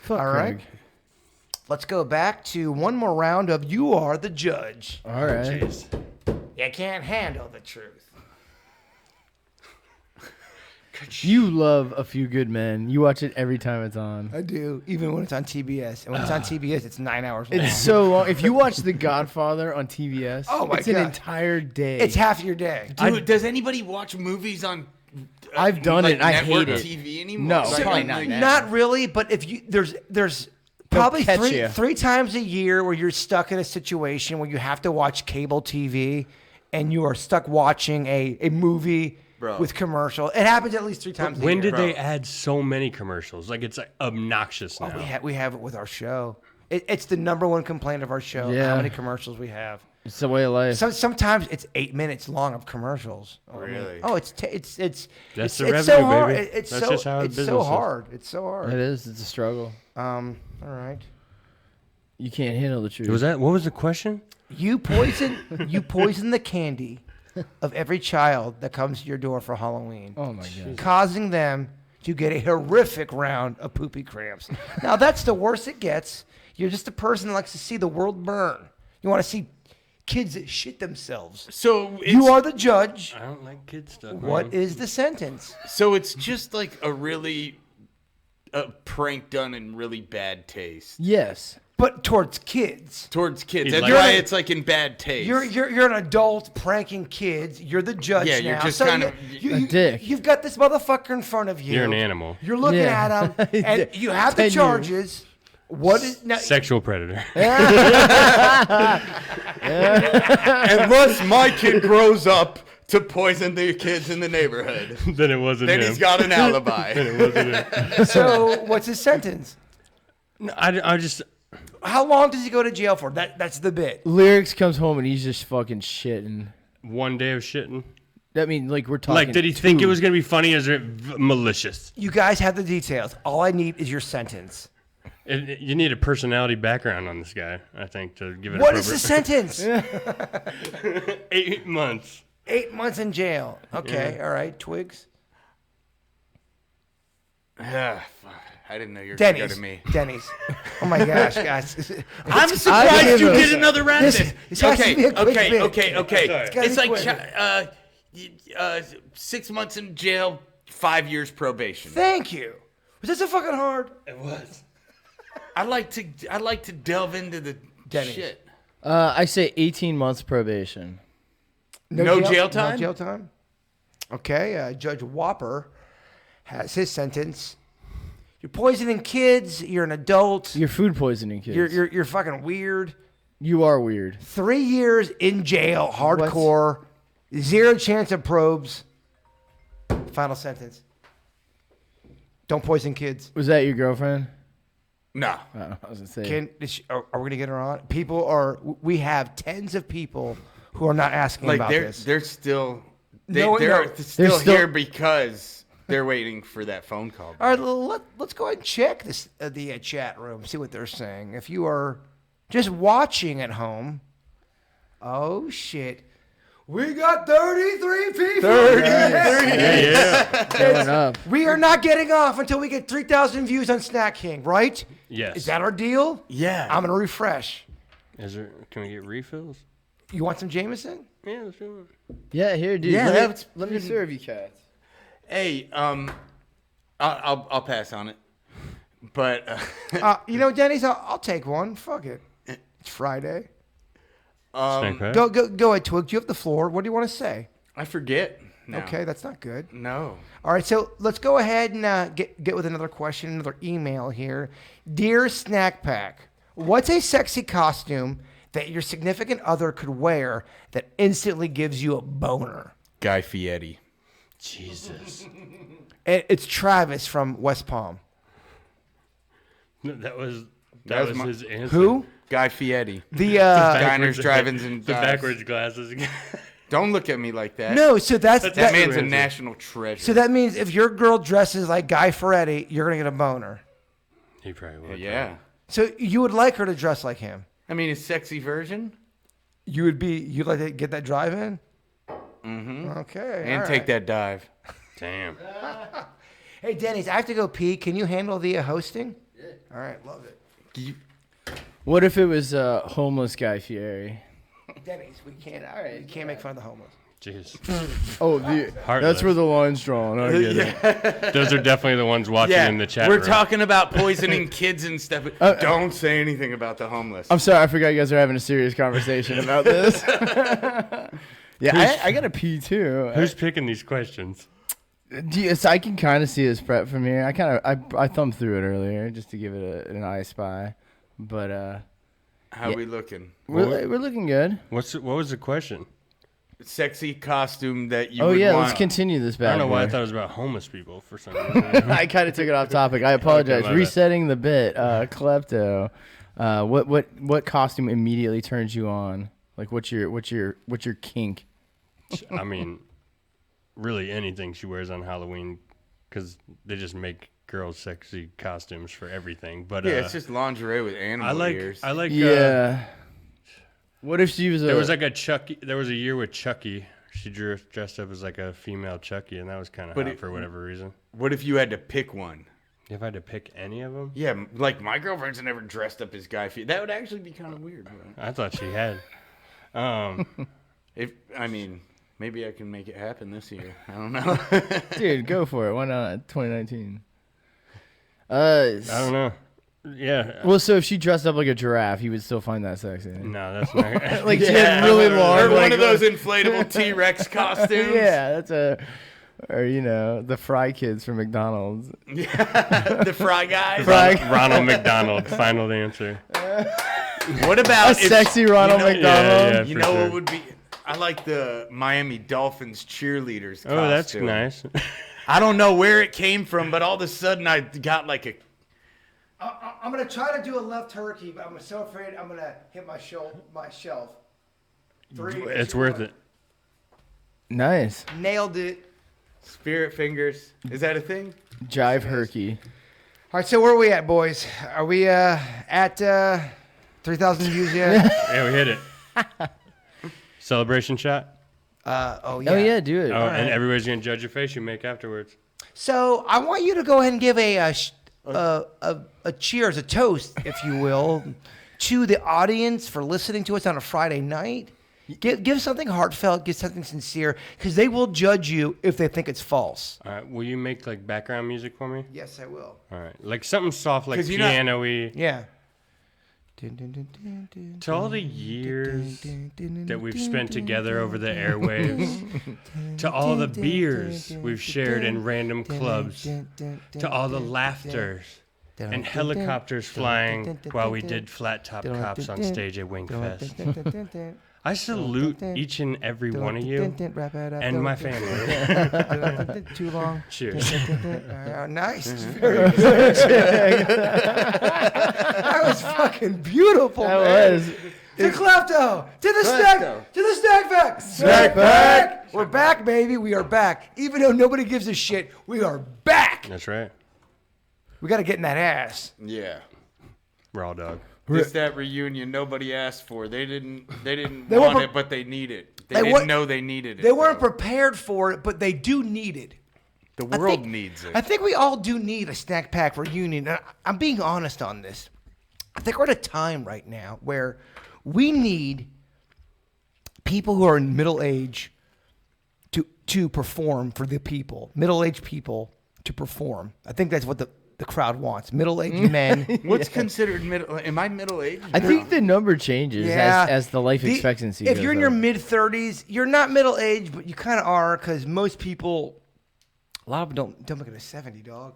All right. Let's go back to one more round of You Are the Judge. All right. You can't handle the truth. You love A Few Good Men. You watch it every time it's on. I do, even when it's on TBS. And when it's on TBS, it's 9 hours long. It's so long. If you watch The Godfather on TBS, Oh my it's an God. entire day. It's half your day. Dude, does anybody watch movies on I've done like it. I network hate it. TV anymore? No, Like, probably on, not like, now. Not really, but if you there's probably catch three ya. times a year where you're stuck in a situation where you have to watch cable TV, and you are stuck watching a movie Bro. with commercial. It happens at least 3 times a When year. did they add so many commercials? Like it's like obnoxious now. We have it with our show. It's the number one complaint of our show. Yeah. How many commercials we have. It's the way of life. Sometimes it's 8 minutes long of commercials. Really? It's That's it's the so revenue, hard. baby. It's That's so just how it's business so is. hard. It's so hard. It is. It's a struggle. All right. You can't handle the truth. What was the question? You poison the candy of every child that comes to your door for Halloween, Oh my god. causing them to get a horrific round of poopy cramps. Now that's the worst it gets. You're just a person that likes to see the world burn. You want to see kids that shit themselves. So You are the judge. I don't like kid stuff. What man. is the sentence? So it's just like a prank done in really bad taste Yes. But towards kids. towards kids. He's That's like- why it's like in bad taste. You're an adult pranking kids. You're the judge Yeah, now. you're just So kind you- of- you, a you- dick. You've got this motherfucker in front of you. You're an animal. You're looking Yeah. at him, and you have the 10 years. charges. What is now? Sexual predator. Unless my kid grows up to poison the kids in the neighborhood, Then it wasn't then him. he's got an alibi. It wasn't him. So what's his sentence? No, I just How long does he go to jail for? That's the bit. Lyrics comes home and he's just fucking shitting. one day of shitting. I mean, like we're talking. Like, did he think it was gonna be funny? Or is it malicious? You guys have the details. All I need is your sentence. You need a personality background on this guy, I think, to give it. What is the appropriate- sentence? 8 months. 8 months in jail. Okay, all right. Twigs. Ah, fuck. I didn't know you were going to go Denny's. to me. Denny's. Oh my gosh, guys. I'm give surprised you him- did another round of Listen, this. this has to Okay, be a quick okay, bit. okay, okay. gotta It's be like quick. 6 months in jail, 5 years probation. Thank you. Was this so fucking hard? It was. I like to delve into the Denny's. shit. I say 18 months probation. No jail time? No jail time. Okay, Judge Whopper has his sentence. You're poisoning kids. You're an adult. You're food poisoning kids. You're fucking weird. You are weird. 3 years in jail, hardcore, 0 chance of probes. Final sentence. Don't poison kids. Was that your girlfriend? No. I was gonna say. Are we gonna get her on? We have tens of people who are not asking Like about they're this. they're still No, they're no. still still- here because they're waiting for that phone call. All right, let's go ahead and check the chat room, see what they're saying. If you are just watching at home, oh shit, we got 33 people. Yeah. Going up. We are not getting off until we get 3,000 views on Snack King, right? Yes. Is that our deal? Yeah. I'm gonna refresh. Can we get refills? You want some Jameson? Yeah, let's do it. Yeah, here, dude. Yeah, let, that's- me, let me serve you, cats. Hey, I'll pass on it. But You know, Denny's, I'll take one. Fuck it. It's Friday. Snack pack? Go ahead, Twig. You have the floor. What do you want to say? I forget. Now. Okay, that's not good. No. All right, so let's go ahead and get with another question, another email here. Dear Snack Pack, what's a sexy costume that your significant other could wear that instantly gives you a boner? Guy Fieri. Jesus. It's Travis from West Palm. No, that was That was his answer. Who? Guy Fieri. The Diners, drive-ins, and the dives. backwards glasses again. Don't look at me like that. no, so that's That that. man's a answer. national treasure. So that means if your girl dresses like Guy Fieri, you're gonna get a boner. He probably would. Yeah. So you would like her to dress like him. I mean, a sexy version. You'd like to get that drive in? Mm-hmm. Okay. And all take right. that dive. Damn. Hey, Denny's, I have to go pee. Can you handle the hosting? Yeah. All right, love it. What if it was homeless Guy Fieri? Denny's, we can't. All right, you can't make fun of the homeless. Jeez. Oh, Heartless. that's where the line's drawn. I get it. Those are definitely the ones watching in the chat we're room. talking about poisoning kids and stuff. Don't say anything about the homeless. I'm sorry, I forgot you guys are having a serious conversation about this. Yeah, I gotta pee too. Who's picking these questions? Yes, I can kind of see his prep from here. I thumbed through it earlier just to give it an eye spy, but How we looking? we're looking good. What was the question? sexy costume that you Oh would yeah, want. let's continue this I back. don't know why I boy. thought it was about homeless people for some reason. I kind of took it off topic. I apologize. my bad. Resetting the bit. Klepto. What costume immediately turns you on? Like what's your kink? I mean, really anything she wears on Halloween, because they just make girls sexy costumes for everything. But Yeah, it's just lingerie with animal I like ears. I like Yeah. What if she was there was like a Chucky. There was a year with Chucky. She dressed up as like a female Chucky, and that was kind of hot for whatever reason. What if you had to pick one? If I had to pick any of them, Yeah, like my girlfriend's never dressed up as Guy Fieri. That would actually be kind of weird. Bro. I thought she had. Maybe I can make it happen this year. I don't know. Dude, go for it. Why not? 2019. I don't know. Yeah. Well, so if she dressed up like a giraffe, you would still find that sexy. No, that's not. Like she had really long. Or one like, of those inflatable T-Rex costumes. Yeah, that's or the Fry Kids from McDonald's. The Fry Guys. Ronald McDonald. Final answer. What about A sexy Ronald McDonald. Yeah, You for know sure. what would be? I like the Miami Dolphins cheerleaders costume. Oh, that's nice. I don't know where it came from, but all of a sudden I got like a. I'm gonna try to do a left turkey, but I'm so afraid I'm gonna hit my shelf. 3, It's 2, worth 1. it. Nice. Nailed it. Spirit fingers. Is that a thing? Jive herky. All right, so where are we at, boys? Are we at 3,000 views yet? Yeah, we hit it. Celebration shot. Oh yeah. Oh yeah, do it. Oh, and everybody's gonna judge your face you make afterwards. So I want you to go ahead and give a cheers, a toast, if you will, to the audience for listening to us on a Friday night. Give something heartfelt, give something sincere, because they will judge you if they think it's false. All right, will you make like background music for me? Yes, I will. All right, like something soft, like 'Cause you're not- piano-y. Yeah. To all the years that we've spent together over the airwaves, to all the beers we've shared in random clubs, to all the laughters and helicopters flying while we did flat top cops on stage at Wingfest. I salute each and every one of you and my family. Too long. Cheers. Nice. Very good. That was fucking beautiful, That man. was. To Klepto. To the snack. To the snack pack. Snack pack. We're back, baby. We are back. Even though nobody gives a shit, we are back. That's right. We got to get in that ass. Yeah. Raw dog. Just that reunion nobody asked for. They didn't They want weren't it, but they need it. They They didn't weren't- know they needed it. They weren't though. prepared for it, but they do need it. The I world think- needs it. I think we all do need a snack pack reunion. And I'm being honest on this. I think we're at a time right now where we need people who are in middle age to perform for the people. Middle-aged people to perform. I think that's what the crowd wants. Middle-aged men. What's considered middle? Am I middle aged? I think the number changes as the life expectancy If goes you're in your up. mid-30s, you're not middle-aged, but you kind of are because most people, a lot of them don't make it to 70, dog.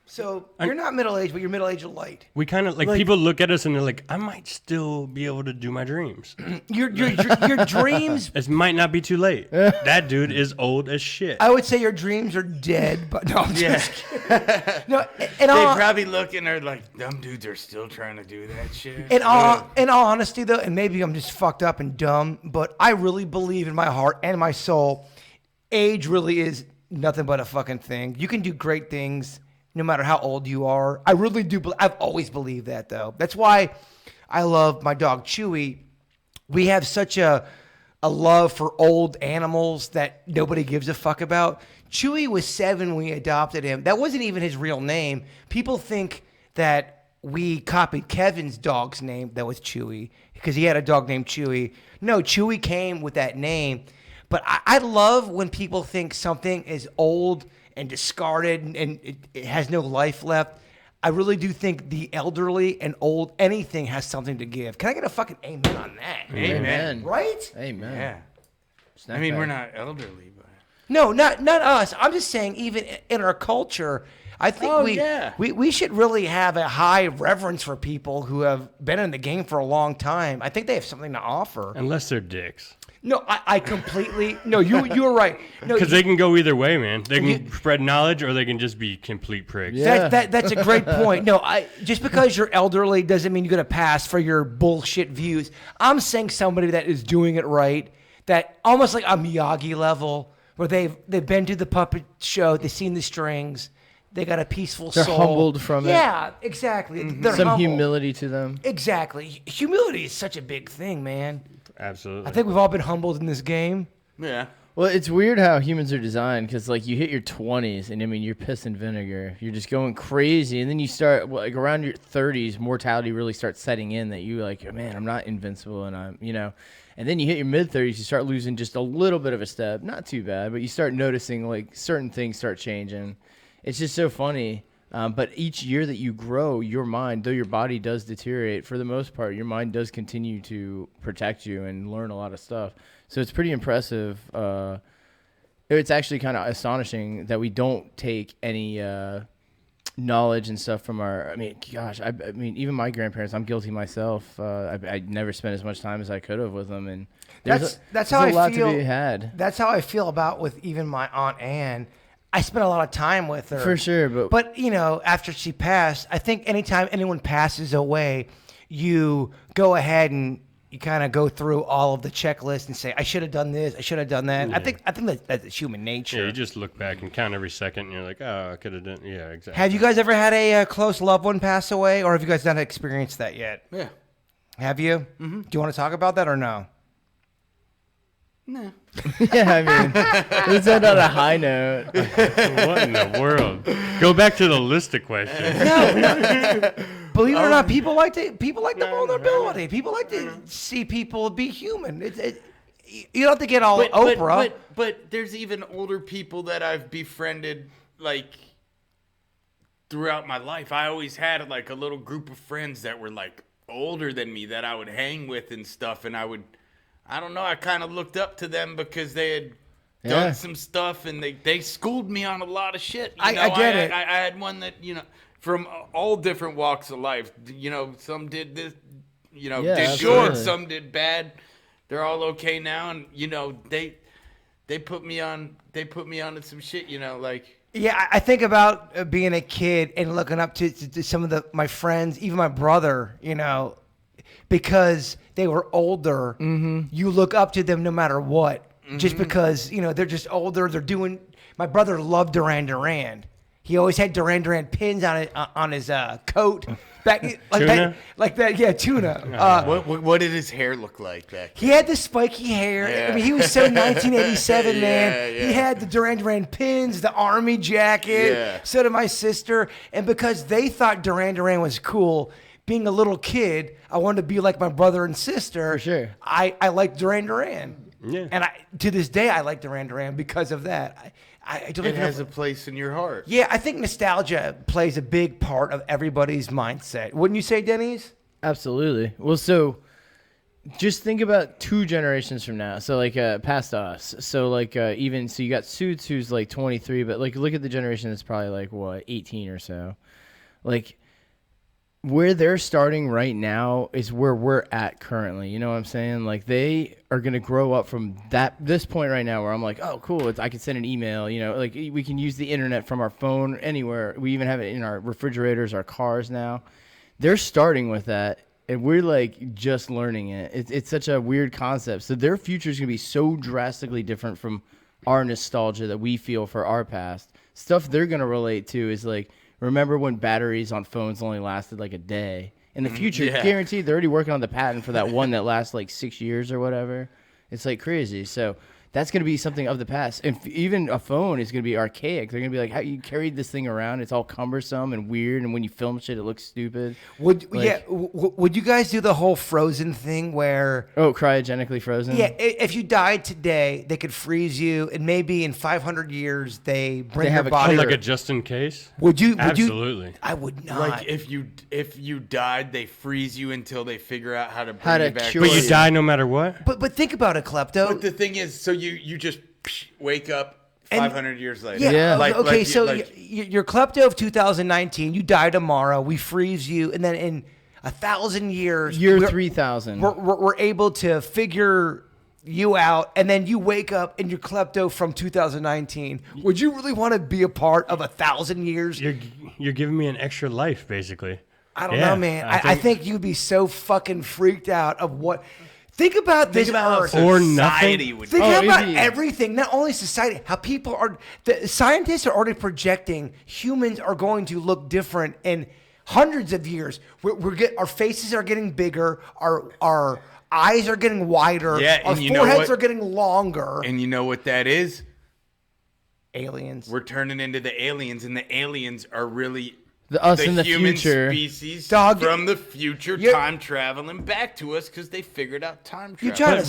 So you're not middle-aged, but you're middle-aged light. We kind of like people look at us and they're like, I might still be able to do my dreams. Your dreams, It might not be too late. That dude is old as shit. I would say your dreams are dead, but no, I'm just kidding. No, in They all, probably look and are like, "Them dudes are still trying to do that shit." in all honesty, though, and maybe I'm just fucked up and dumb, but I really believe in my heart and my soul, age really is nothing but a fucking thing. You can do great things no matter how old you are. I really do. I've always believed that, though. That's why I love my dog Chewy. We have such a love for old animals that nobody gives a fuck about. Chewy was 7 when we adopted him. That wasn't even his real name. People think that we copied Kevin's dog's name that was Chewy because he had a dog named Chewy. No, Chewy came with that name. But I love when people think something is old and discarded and it has no life left. I really do think the elderly and old, anything has something to give. Can I get a fucking amen on that? Amen. Right? Amen. Yeah. Snack I mean, pack. we're not elderly, but No, not us. I'm just saying, even in our culture, I think we should really have a high reverence for people who have been in the game for a long time. I think they have something to offer. Unless they're dicks. No, I completely. No, you were right. No, Because they can go either way, man. They can spread knowledge, or they can just be complete pricks. Yeah. That's a great point. No, just because you're elderly doesn't mean you're gonna pass for your bullshit views. I'm saying somebody that is doing it right, that almost like a Miyagi level, where they've been to the puppet show, they've seen the strings, they got a peaceful They're soul. humbled from it. Yeah, exactly. They're Some humble. humility to them. Exactly. Humility is such a big thing, man. Absolutely. I think we've all been humbled in this game. Yeah. Well, it's weird how humans are designed because, like, you hit your 20s and I mean, you're piss and vinegar. You're just going crazy. And then you start, like, around your 30s, mortality really starts setting in that you, like, man, I'm not invincible. And I'm, you know, and then you hit your mid 30s, you start losing just a little bit of a step. Not too bad, but you start noticing, like, certain things start changing. It's just so funny. But each year that you grow, your mind, though your body does deteriorate, for the most part, your mind does continue to protect you and learn a lot of stuff. So it's pretty impressive. It's actually kind of astonishing that we don't take any knowledge and stuff from our. I mean, gosh, I mean, even my grandparents. I'm guilty myself. I never spent as much time as I could have with them, and That's there's how a I lot feel. to be had. That's how I feel about with even my Aunt Anne. I spent a lot of time with her. For sure, but you know, after she passed, I think anytime anyone passes away, you go ahead and you kind of go through all of the checklist and say, I should have done this, I should have done that. Yeah. I think that's human nature. Yeah, you just look back and count every second, and you're like, oh, I could have done. Yeah, exactly. Have you guys ever had a close loved one pass away, or have you guys not experienced that yet? Yeah. Have you? Mm-hmm. Do you want to talk about that or no? No. yeah, I mean, let's end on a high note. What in the world? Go back to the list of questions. Believe it or not, people like the vulnerability. People like to see people be human. You don't have to get all Oprah. But there's even older people that I've befriended, like, throughout my life. I always had, like, a little group of friends that were, like, older than me that I would hang with and stuff, and I don't know, I kind of looked up to them because they had done some stuff, and they schooled me on a lot of shit. You know, I get it. I had one that, you know, from all different walks of life. You know, some did this, you know, Yeah, did absolutely. good, some did bad. They're all okay now, and, you know, they put me on to some shit, you know, like. Yeah, I think about being a kid and looking up to some of my friends, even my brother, you know, because they were older. Mm-hmm. You look up to them no matter what, just because, you know, they're just older. They're doing. My brother loved Duran Duran. He always had Duran Duran pins on his coat. Back Tuna? like that, yeah, tuna. What did his hair look like back then? He had the spiky hair. Yeah. I mean, he was so 1987, man. Yeah. He had the Duran Duran pins, the army jacket. Yeah. So did my sister. And because they thought Duran Duran was cool, being a little kid, I wanted to be like my brother and sister. For sure. I liked Duran Duran. Yeah. And to this day, I like Duran Duran because of that. I don't It even know has a place in your heart. Yeah, I think nostalgia plays a big part of everybody's mindset. Wouldn't you say, Denny's? Absolutely. Well, so just think about 2 generations from now. So, like, past us. So, like, even, so you got Suits, who's like 23, but, like, look at the generation that's probably, like, what, 18 or so. Like, where they're starting right now is where we're at currently. You know what I'm saying? Like, they are going to grow up from this point right now where I'm like, oh, cool. I can send an email, you know, like we can use the internet from our phone anywhere. We even have it in our refrigerators, our cars now. They're starting with that, and we're like just learning it. It's such a weird concept. So their future is going to be so drastically different from our nostalgia that we feel for our past. Stuff they're going to relate to is like, remember when batteries on phones only lasted like a day? In the future, guaranteed, they're already working on the patent for that one that lasts like 6 years or whatever. It's like crazy. So that's going to be something of the past. And even a phone is going to be archaic. They're going to be like, how you carried this thing around? It's all cumbersome and weird. And when you film shit, it looks stupid. Would Like- would you guys do the whole Frozen thing where? Oh, cryogenically frozen? Yeah, if you died today, they could freeze you, and maybe in 500 years they bring They have your a body. Oh, like a just in case? Would you? Absolutely. I would not. Like if you died, they freeze you until they figure out how to bring How to you back. cure But you you. die no matter what? but think about it, Klepto. But the thing is, so you just wake up And- 500 years later. Yeah. Yeah. Okay. So you're Klepto of 2019. You die tomorrow. We freeze you, and then in 1,000 years, Year we're- 3000. we're able to figure you out, and then you wake up and you're klepto from 2019. Would you really want to be a part of 1,000 years? You're giving me an extra life, basically. I don't Yeah, know, man. I think you'd be so fucking freaked out of what. Think about this Earth. Or Society nothing. would Think Oh, about indeed. everything, not only society, how people are. The scientists are already projecting humans are going to look different in hundreds of years. Our faces are getting bigger. Our eyes are getting wider. Yeah, our and you know foreheads what? are getting longer. And you know what that is? Aliens. We're turning into the aliens, and the aliens are really Us the in the human future. species Dog, from the future, you're- time traveling back to us because they figured out time You travel.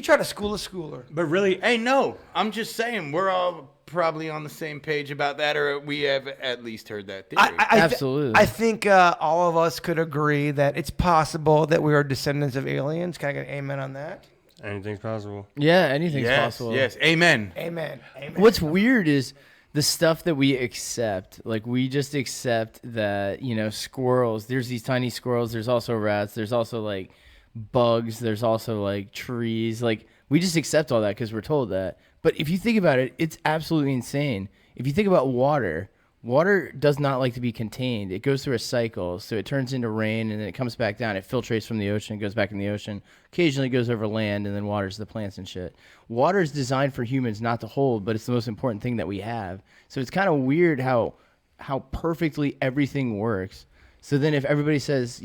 try to school a schooler. But really, Hey, no, I'm just saying we're all probably on the same page about that, or we have at least heard that theory. Absolutely. I think all of us could agree that it's possible that we are descendants of aliens. Can I get an amen on that? anything's possible. Yeah, anything's yes, possible. yes, amen. Amen. Amen. What's weird is the stuff that we accept. Like, we just accept that, squirrels, there's these tiny squirrels, there's also rats, there's also like bugs, there's also like trees. Like, we just accept all that because we're told that. But if you think about it, it's absolutely insane. If you think about water does not like to be contained. It goes through a cycle. So it turns into rain and then it comes back down. It filtrates from the ocean, goes back in the ocean. Occasionally goes over land and then waters the plants and shit. Water is designed for humans not to hold, but it's the most important thing that we have. So it's kind of weird how perfectly everything works. So then if everybody says,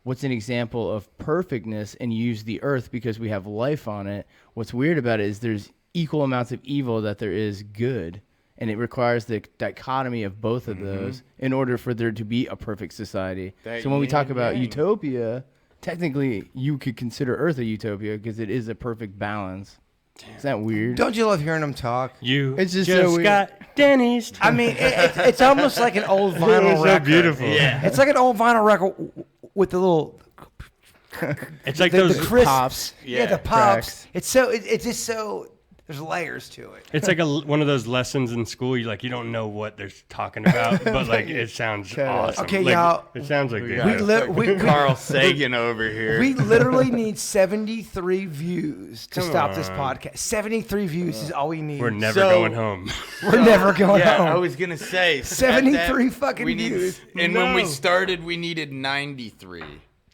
what's an example of perfectness and use the earth because we have life on it, what's weird about it is there's equal amounts of evil that there is good. And it requires the dichotomy of both of those in order for there to be a perfect society. That So when we yin talk and about yang. utopia, technically you could consider Earth a utopia because it is a perfect balance. Is that weird? Don't you love hearing them talk? You It's just just so weird. got Denny's. I mean, it's almost like an old vinyl so record. beautiful. Yeah. It's like an old vinyl record with the little It's like the those. crisps. pops. Yeah, Yeah, the pops. cracks. It's just so. There's layers to it. It's like one of those lessons in school. You don't know what they're talking about, but like it sounds awesome. Okay, Like, y'all, It sounds like We they got do. li- we- Carl Sagan over here. We literally need 73 views to Come stop this on. podcast. 73 views is all we need. We're never So- going home. We're never going yeah, home. I was gonna say 73 fucking we need- views. And when we No. started, we needed 93.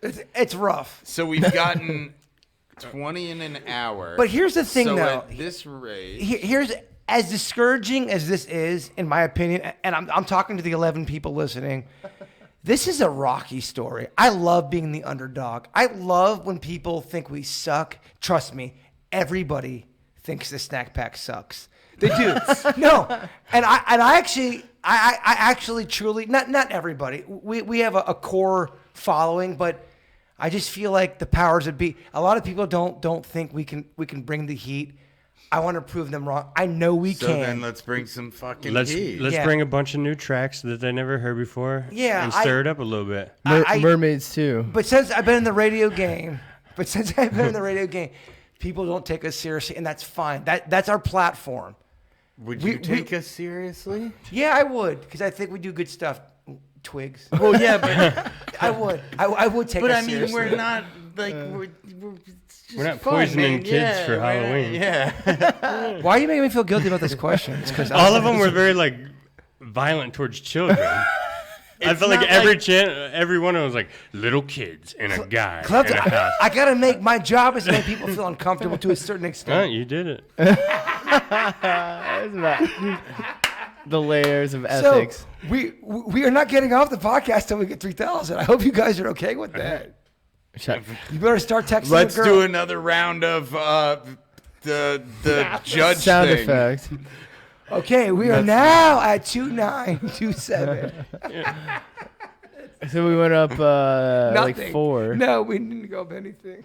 It's rough. So we've gotten 20 in an hour. But here's the thing, so though. at this rate, Here's as discouraging as this is, in my opinion, and I'm talking to the 11 people listening. This is a Rocky story. I love being the underdog. I love when people think we suck. Trust me, everybody thinks the snack pack sucks. They do. No, and I actually truly not everybody. We have a core following, but I just feel like the powers that be. A lot of people don't think we can bring the heat. I want to prove them wrong. I know we so can. then let's bring some fucking Let's heat. Yeah. bring a bunch of new tracks that they never heard before. Yeah, and stir it up a little bit. I- Mermaids too. But since I've been in the radio game, people don't take us seriously, and that's fine. That's our platform. Would we- you take us seriously? Yeah, I would, because I think we do good stuff. Twigs. Well, yeah, but I would. I would take but us I mean, seriously. we're not like we're it's just We're not fun, poisoning man. kids Yeah, for we're not- Halloween. Yeah. Why are you making me feel guilty about this question? It's because All of them were very like violent towards children. I felt like not every one of them was like little kids and a guy in a house. I gotta make my job is to make people feel uncomfortable to a certain Huh, extent. you did it. That's about the layers of So ethics. we are not getting off the podcast till we get 3,000. I hope you guys are okay with that. You better start texting. Let's the girl. do another round of the judge Sound thing. effect. Okay, we are now at 2927. So we went up like Nothing. 4. No, we didn't go up anything.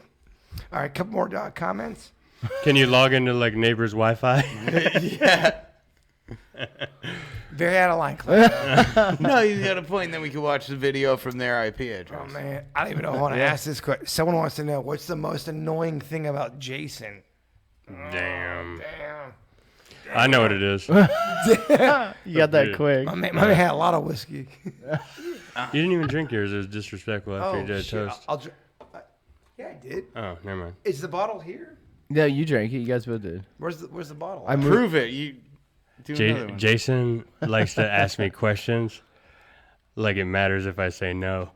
All right, couple more comments. Can you log into like neighbor's Wi-Fi? Very out of line, Clint. No, you got a point. Then we can watch the video from their IP address. Oh man, I don't even know if I want to ask this question. Someone wants to know what's the most annoying thing about Jason. Damn. Damn. I know what it is. You You got that Yeah. quick. My man had a lot of whiskey. didn't even drink yours. It was disrespectful after you did a shit. toast. Yeah, I did. Oh, never mind. Is the bottle here? No, you drank it. You guys both did. Where's the bottle? I moved. Prove it. You do another one. Jason likes to ask me questions like it matters if I say no.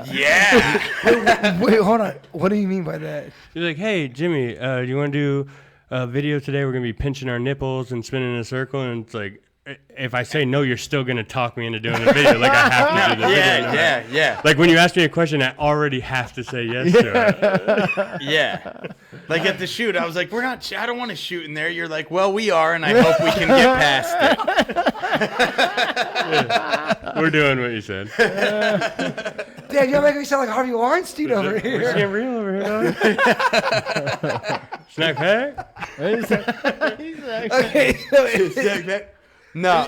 Yeah. Wait, hold on. What do you mean by that? He's like, hey, Jimmy, do you want to do a video today? We're going to be pinching our nipples and spinning in a circle. And it's like, if I say no, you're still going to talk me into doing the video. Like, I have to do the video. Yeah. Like, when you ask me a question, I already have to say yes to it. Yeah. Like at the shoot, I was like, I don't want to shoot in there. You're like, well, we are, and I hope we can get past it. We're doing what you said. Dad, you're making me sound like Harvey Weinstein over We're here. getting real over here, dog. Snack pack? Okay, so No,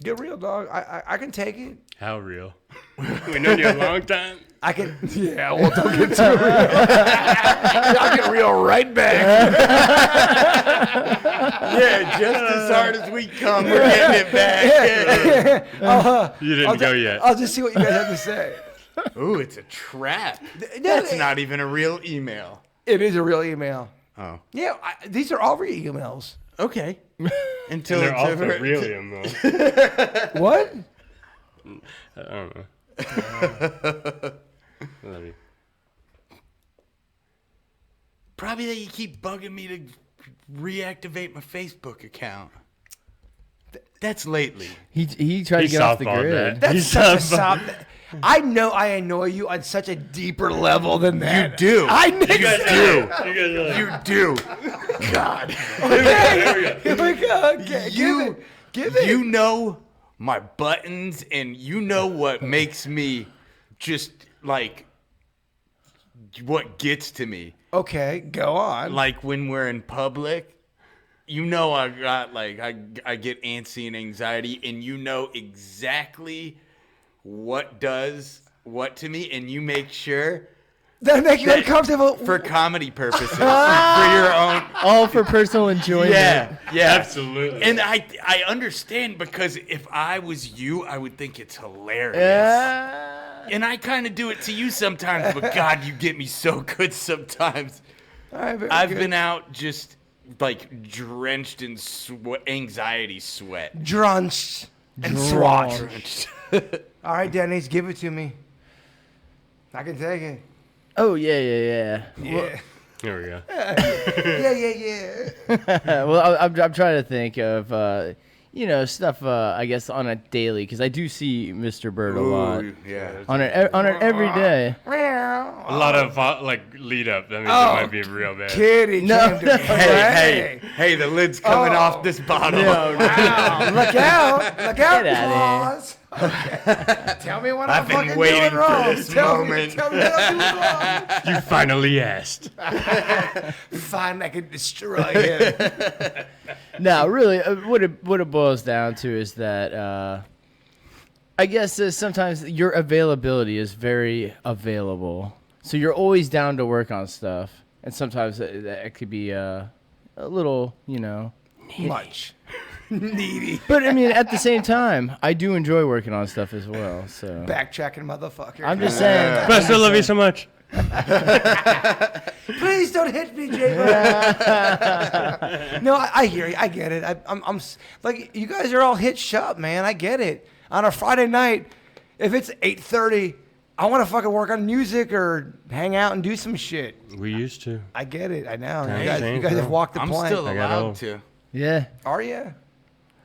get real, dog. I can take it. How real? We known you a long time. I can. Yeah, well, don't get too real. I'll get real right back. yeah, just as hard as we come, we're getting it back. You didn't go yet. I'll just see what you guys have to say. Ooh, it's a trap. No, That's not even a real email. It is a real email. Oh, Yeah, these are all real emails. okay. Until And they're it's also over. really though. What? I don't know. Love you. Probably that you keep bugging me to reactivate my Facebook account. That's lately. He tried to get off the softballed grid. that. That's He's such a softball. soft. I know I annoy you on such a deeper level than that. You do. I know. You guys are like, You do. God. Okay. Here we go. Okay, You, give it. you know my buttons, and you know what makes me just like what gets to me. Okay, go on. Like when we're in public, you know I got like I get antsy and anxiety, and you know exactly what does what to me, and you make sure That make you that- uncomfortable. for comedy purposes, for your own. All for personal enjoyment. Yeah, yeah, Absolutely. And I understand, because if I was you, I would think it's hilarious. And I kind of do it to you sometimes, but God, you get me so good sometimes. All right, very I've good. been out just like drenched in anxiety sweat. drenched and swat. Drenched. All right, Denny's, give it to me. I can take it. Oh yeah. Yeah. Here we go. Yeah. Well, I'm trying to think of stuff. I guess on a daily, because I do see Mr. Bird a lot Ooh, yeah. on an every day. A lot of like lead up. That means Oh, it might be real bad. Kitty. No, came to Hey, play. hey, the lid's coming Oh. off this bottle. Wow. Look out. Look out, Get outta Claus. Okay. Tell me what I've I'm been fucking waiting doing for wrong. this tell moment. Me, tell me what I'm doing wrong. You finally asked. Fine, I can destroy him. No, really, what it boils down to is that I guess sometimes your availability is very available, so you're always down to work on stuff, and sometimes that could be a little, Much. Needy. But I mean, at the same time, I do enjoy working on stuff as well. So Backtracking motherfucker. I'm just saying. But I still love you so much. Please don't hit me, J-Bo. No, I hear you. I get it. I'm like, you guys are all hitched up, man. I get it. On a Friday night, if it's 8:30, I want to fucking work on music or hang out and do some shit. We used to. I get it. I know. Times You guys change, have bro. walked the I'm plank. still I got allowed old. to. Yeah, Are you?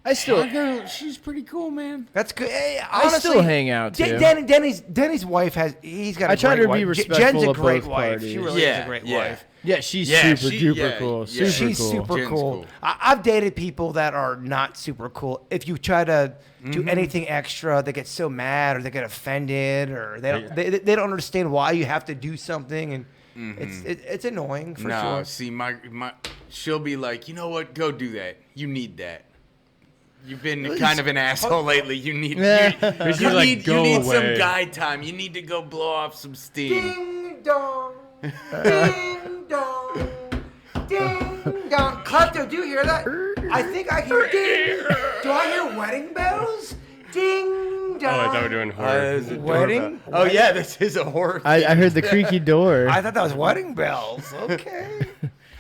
I still She's pretty cool, man. That's good. Hey, I honestly, still hang out too. Denny's wife he's got a I try great to be wife. respectful Jen's a of great both wife. parties. She really is Yeah, a great yeah. wife. Yeah, she's Yeah, super she- duper yeah, cool. yeah. Super She's cool. super Jen's cool. cool. I've dated people that are not super cool. If you try to do anything extra, they get so mad or they get offended or they don't understand why you have to do something, and it's annoying for No, sure. see, my she'll be like, you know what? Go do that. You need that. You've been kind of an asshole lately. You need She's like, you "Go need some away." guy time. You need to go blow off some steam. Ding dong, ding dong, ding dong. Klepto, do you hear that? I think I hear ding. Do I hear wedding bells? Ding Oh, I thought we were doing horror. Wedding? Oh yeah, this is a horror. I heard the creaky door. I thought that was wedding bells. Okay.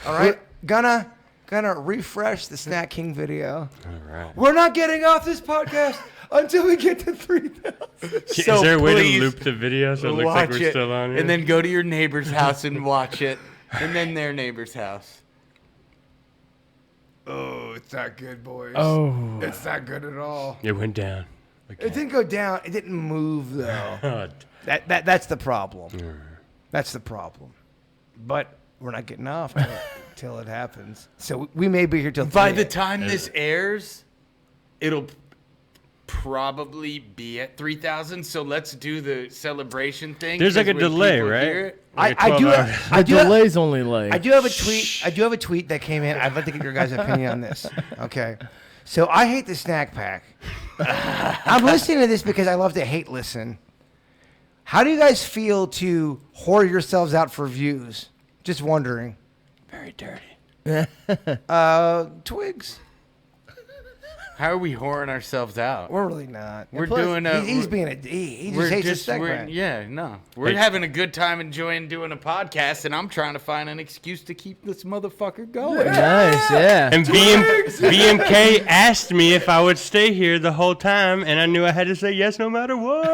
All right. Gonna refresh the Snack King video. All right. We're not getting off this podcast until we get to 3,000. Is there a way to loop the video so it looks like watch we're it, still on here? and then go to your neighbor's house and watch it, and then their neighbor's house. Oh, it's not good, boys. Oh. It's not good at all. It went down. It didn't go down. It didn't move though. Oh, That's the problem. That's the problem. But we're not getting off till it happens. So we may be here till By 3 the time this airs, it'll probably be at 3,000. So let's do the celebration thing. There's like a 'cause when delay, people right? hear it- Like I 12 do. hours. I The do. delay's only like. I do have a tweet. I do have a tweet that came in. I'd like to get your guys' opinion on this. Okay. So I hate the snack pack. I'm listening to this because I love to hate listen. How do you guys feel to whore yourselves out for views? Just wondering. Very dirty. Twigs. How are we whoring ourselves out? We're really not. We're And plus, doing a- He's we're- being a D. He just hates the snack pack. yeah, no. We're Hey. having a good time enjoying doing a podcast, and I'm trying to find an excuse to keep this motherfucker going. Nice, yeah. And BMK asked me if I would stay here the whole time, and I knew I had to say yes no matter what.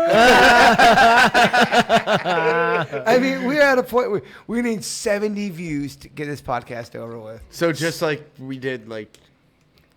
I mean, we're at a point where we need 70 views to get this podcast over with. So just like we did, like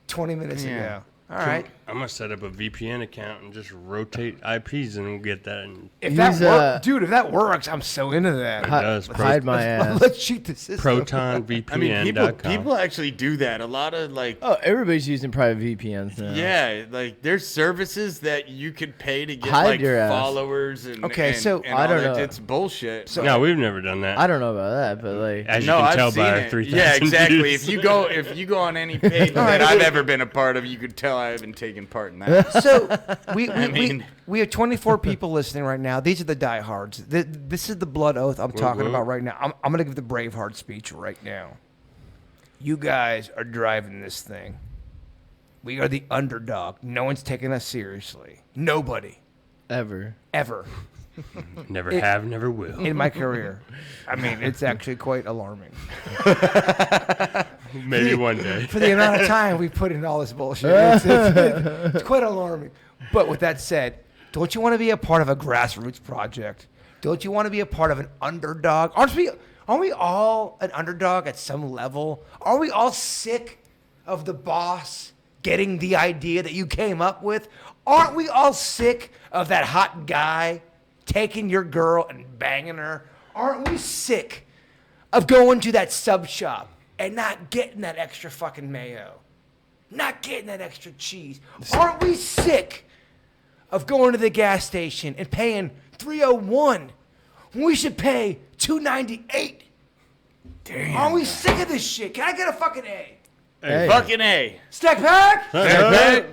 20 minutes Yeah. ago. All right. I'm gonna set up a VPN account and just rotate IPs, and we'll get that. And If that Use, works, dude, if that works, I'm so into that. does. Hide my ass. Let's cheat the system. ProtonVPN.com. I mean, people actually do that. A lot of like, Oh, everybody's using private VPNs now. yeah, like there's services that you could pay to get Hide like your ass. followers and Okay, and- so- and I all don't that. know. It's bullshit. No, we've never done that. I don't know about that, but like. As No, you can I've tell seen by our it. 3,000 Yeah, exactly. views. If you go on any page that I've ever been a part of, you could tell I haven't taken part in that. So we mean- we have 24 people listening right now. These are the diehards. This is the blood oath I'm talking whoop. about right now. I'm going to give the Braveheart speech right now. You guys are driving this thing. We are the underdog. No one's taking us seriously. Nobody. Ever. Ever. Never It- have, never will. In my career. I mean, it's actually quite alarming. Maybe one day. For the amount of time we put into all this bullshit. It's quite alarming. But with that said, don't you want to be a part of a grassroots project? Don't you want to be a part of an underdog? Aren't we all an underdog at some level? Are we all sick of the boss getting the idea that you came up with? Aren't we all sick of that hot guy taking your girl and banging her? Aren't we sick of going to that sub shop and not getting that extra fucking mayo? Not getting that extra cheese? Aren't we sick of going to the gas station and paying $3.01 when we should pay $2.98? Damn. Aren't we sick of this shit? Can I get a fucking A? Hey. Fucking A. Stack pack? Hey,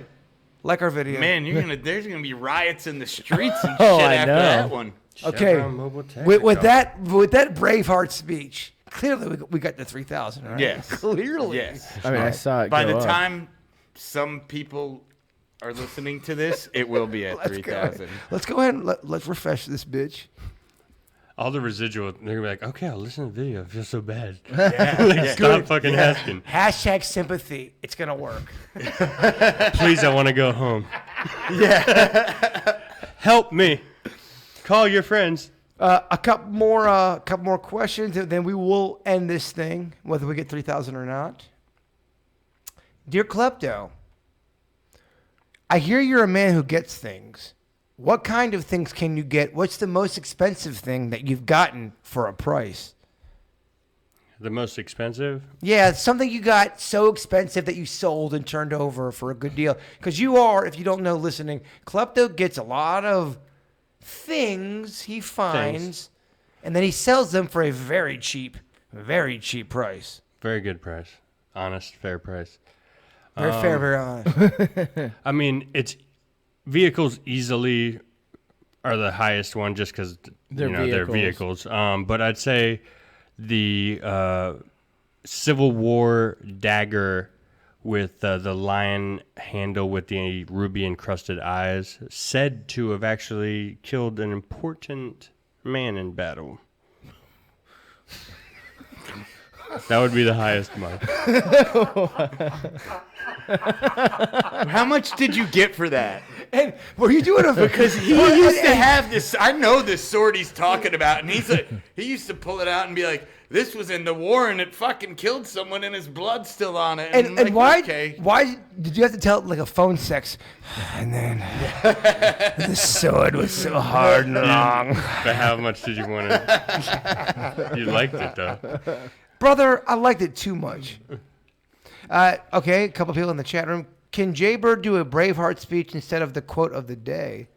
Like our video. man, there's gonna be riots in the streets and Oh, shit I after know. that one. Okay. Chevron Mobile With Technical. that Braveheart speech, clearly we got the 3,000, right? Yes. Clearly. Yes. I mean, I saw it. By go the up. time some people are listening to this, it will be at Let's 3,000. Let's go ahead and let's refresh this bitch. All the residual, they're gonna be like, okay, I'll listen to the video. I feel so bad. Like, stop fucking asking. Hashtag sympathy. It's going to work. Please, I want to go home. Yeah. Help me. Call your friends. A couple more questions, and then we will end this thing, whether we get 3,000 or not. Dear Klepto, I hear you're a man who gets things. What kind of things can you get? What's the most expensive thing that you've gotten for a price? The most expensive? Yeah, something you got so expensive that you sold and turned over for a good deal. Because you are, if you don't know listening, Klepto gets a lot of things he finds, and then he sells them for a very cheap price. Very good price. Honest, fair price. Very fair, very honest. I mean, it's vehicles easily are the highest one just because they're vehicles. But I'd say the Civil War dagger with the lion handle with the ruby encrusted eyes, said to have actually killed an important man in battle. That would be the highest mark. How much did you get for that? And were you doing a Because he used to have this. I know this sword he's talking about, and he used to pull it out and be like, "This was in the war, and it fucking killed someone, and his blood's still on it." And I'm like, why? Okay. Why did you have to tell it like a phone sex? And then the sword was so hard and long. But how much did you want to? You liked it though. Brother, I liked it too much. Okay, a couple people in the chat room. Can Jaybird do a Braveheart speech instead of the quote of the day?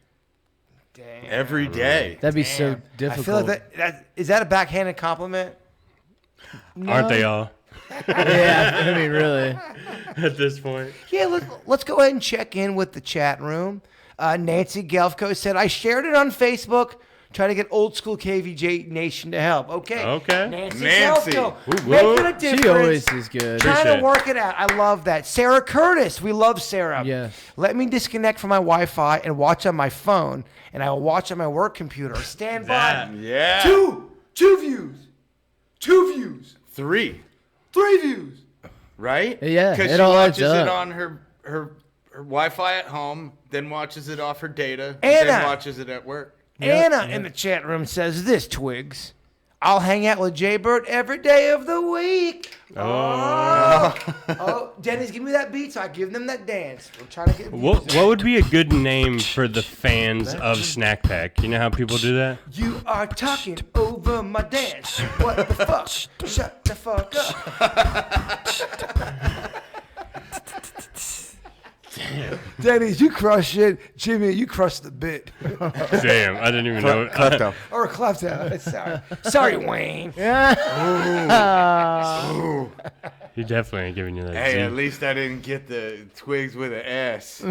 Damn. Every day. That'd be so I difficult. feel like that is that a backhanded compliment? Aren't they all Yeah, I mean, really. at this point? Yeah, let's go ahead and check in with the chat room. Nancy Gelfko said, I shared it on Facebook. Try to get old school KVJ Nation to help. Okay. Okay. Nancy. Gelfko, Making a difference. She always is good. Trying Appreciate to it. work it out. I love that. Sarah Curtis. We love Sarah. Yes. Let me disconnect from my Wi-Fi and watch on my phone, and I will watch on my work computer. Stand by. Yeah. Two views. 3. 3 views. Right? Yeah, Because it she all adds watches it up. on her Wi-Fi at home, then watches it off her data, Anna. then watches it at work. Anna in the chat room says this, Twigs. I'll hang out with Jaybird every day of the week. Oh, Denny's give me that beat, so I give them that dance. We're trying to get What would be a good name for the fans of Snack Pack? You know how people do that? You are talking over my dance. What the fuck? Shut the fuck up. Denny's, you crush it. Jimmy, you crushed the bit. Damn, I didn't even know. Klepto. Or Klepto. Sorry. Sorry, Wayne. He definitely ain't giving you that. Hey, Z. at least I didn't get the Twigs with an S.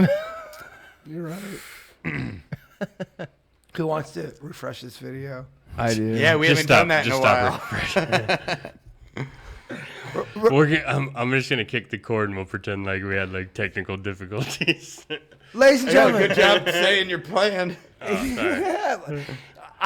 You're right. Who wants to refresh this video? I do. Yeah, we Just haven't done that in stop. a Just while. stop. I'm just gonna kick the cord and we'll pretend like we had like technical difficulties. Ladies and Yeah, gentlemen, good job saying your plan. I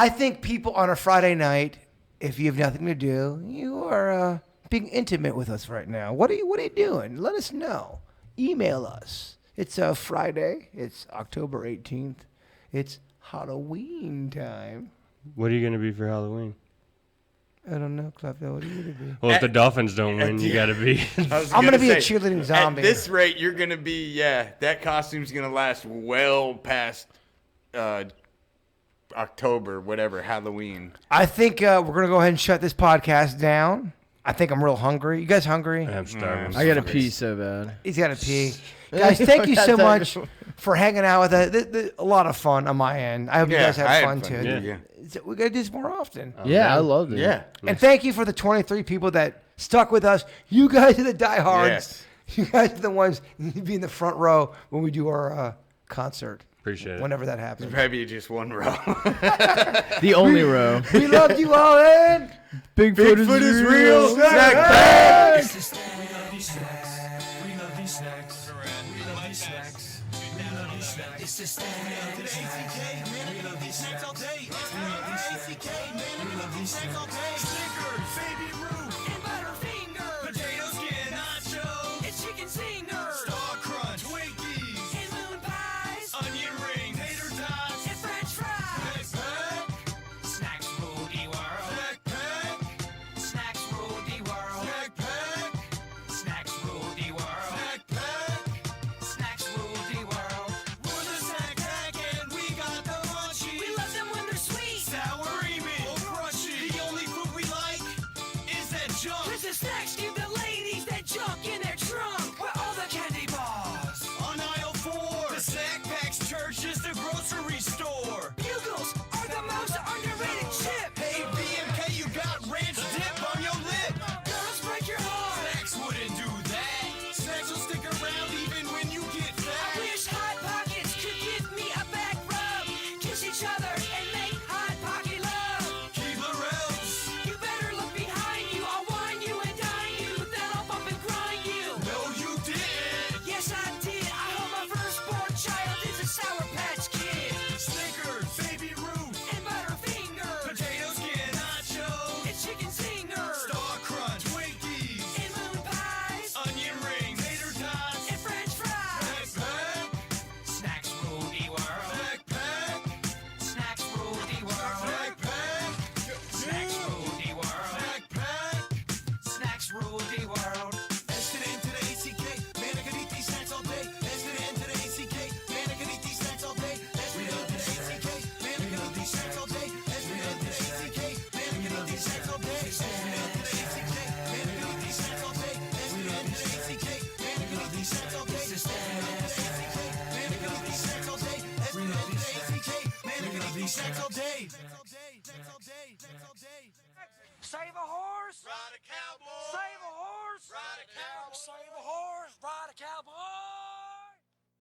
think people on a Friday night, if you have nothing to do, you are being intimate with us right now. What are you doing? Let us know. Email us. It's Friday. It's October 18th. It's Halloween time. What are you gonna be for Halloween? I don't know, Klepto. What are you gonna be? Well, if the Dolphins don't win, you gotta be. I'm gonna be a cheerleading zombie. At this rate, you're gonna be that costume's gonna last well past October, whatever, Halloween. I think we're gonna go ahead and shut this podcast down. I think I'm real hungry. You guys hungry? I'm starving. I gotta pee so bad. He's got to pee. Guys, thank you so much for hanging out with us. A lot of fun on my end. I hope you guys I have had fun, fun, too. yeah. We got to do this more often. Yeah, I loved it. Yeah. And thank you for the 23 people that stuck with us. You guys are the diehards. Yes. You guys are the ones who be in the front row when we do our concert. Appreciate it. Whenever that happens. Probably just one row. The only row. We love you all, and Bigfoot is real. Snack Pack. We love these snacks. We love these snacks. We love these snacks. We love these snacks. It's just we love these snacks. We love these snacks all day. We love these snacks. We love these snacks all day. Snickers, Baby Ruth, and Butterfinger. Potato skin, nacho, and chicken zinger. Star Crunch, Twinkies, and moon pies. Onion rings, tater tots, and French fries. Snack Pack. Snacks rule the world. Snack Pack. Snacks rule the world. Snack Pack. Snacks rule the world. Snack Pack. Snacks rule the world. We're the Snack Pack and we got the munchies. We love them when they're sweet, sour, creamy, or crunchy. The only food we like is Sex all day. Save a horse. Ride a cowboy. Save a horse. Ride a cowboy. Save a horse. Ride a cowboy.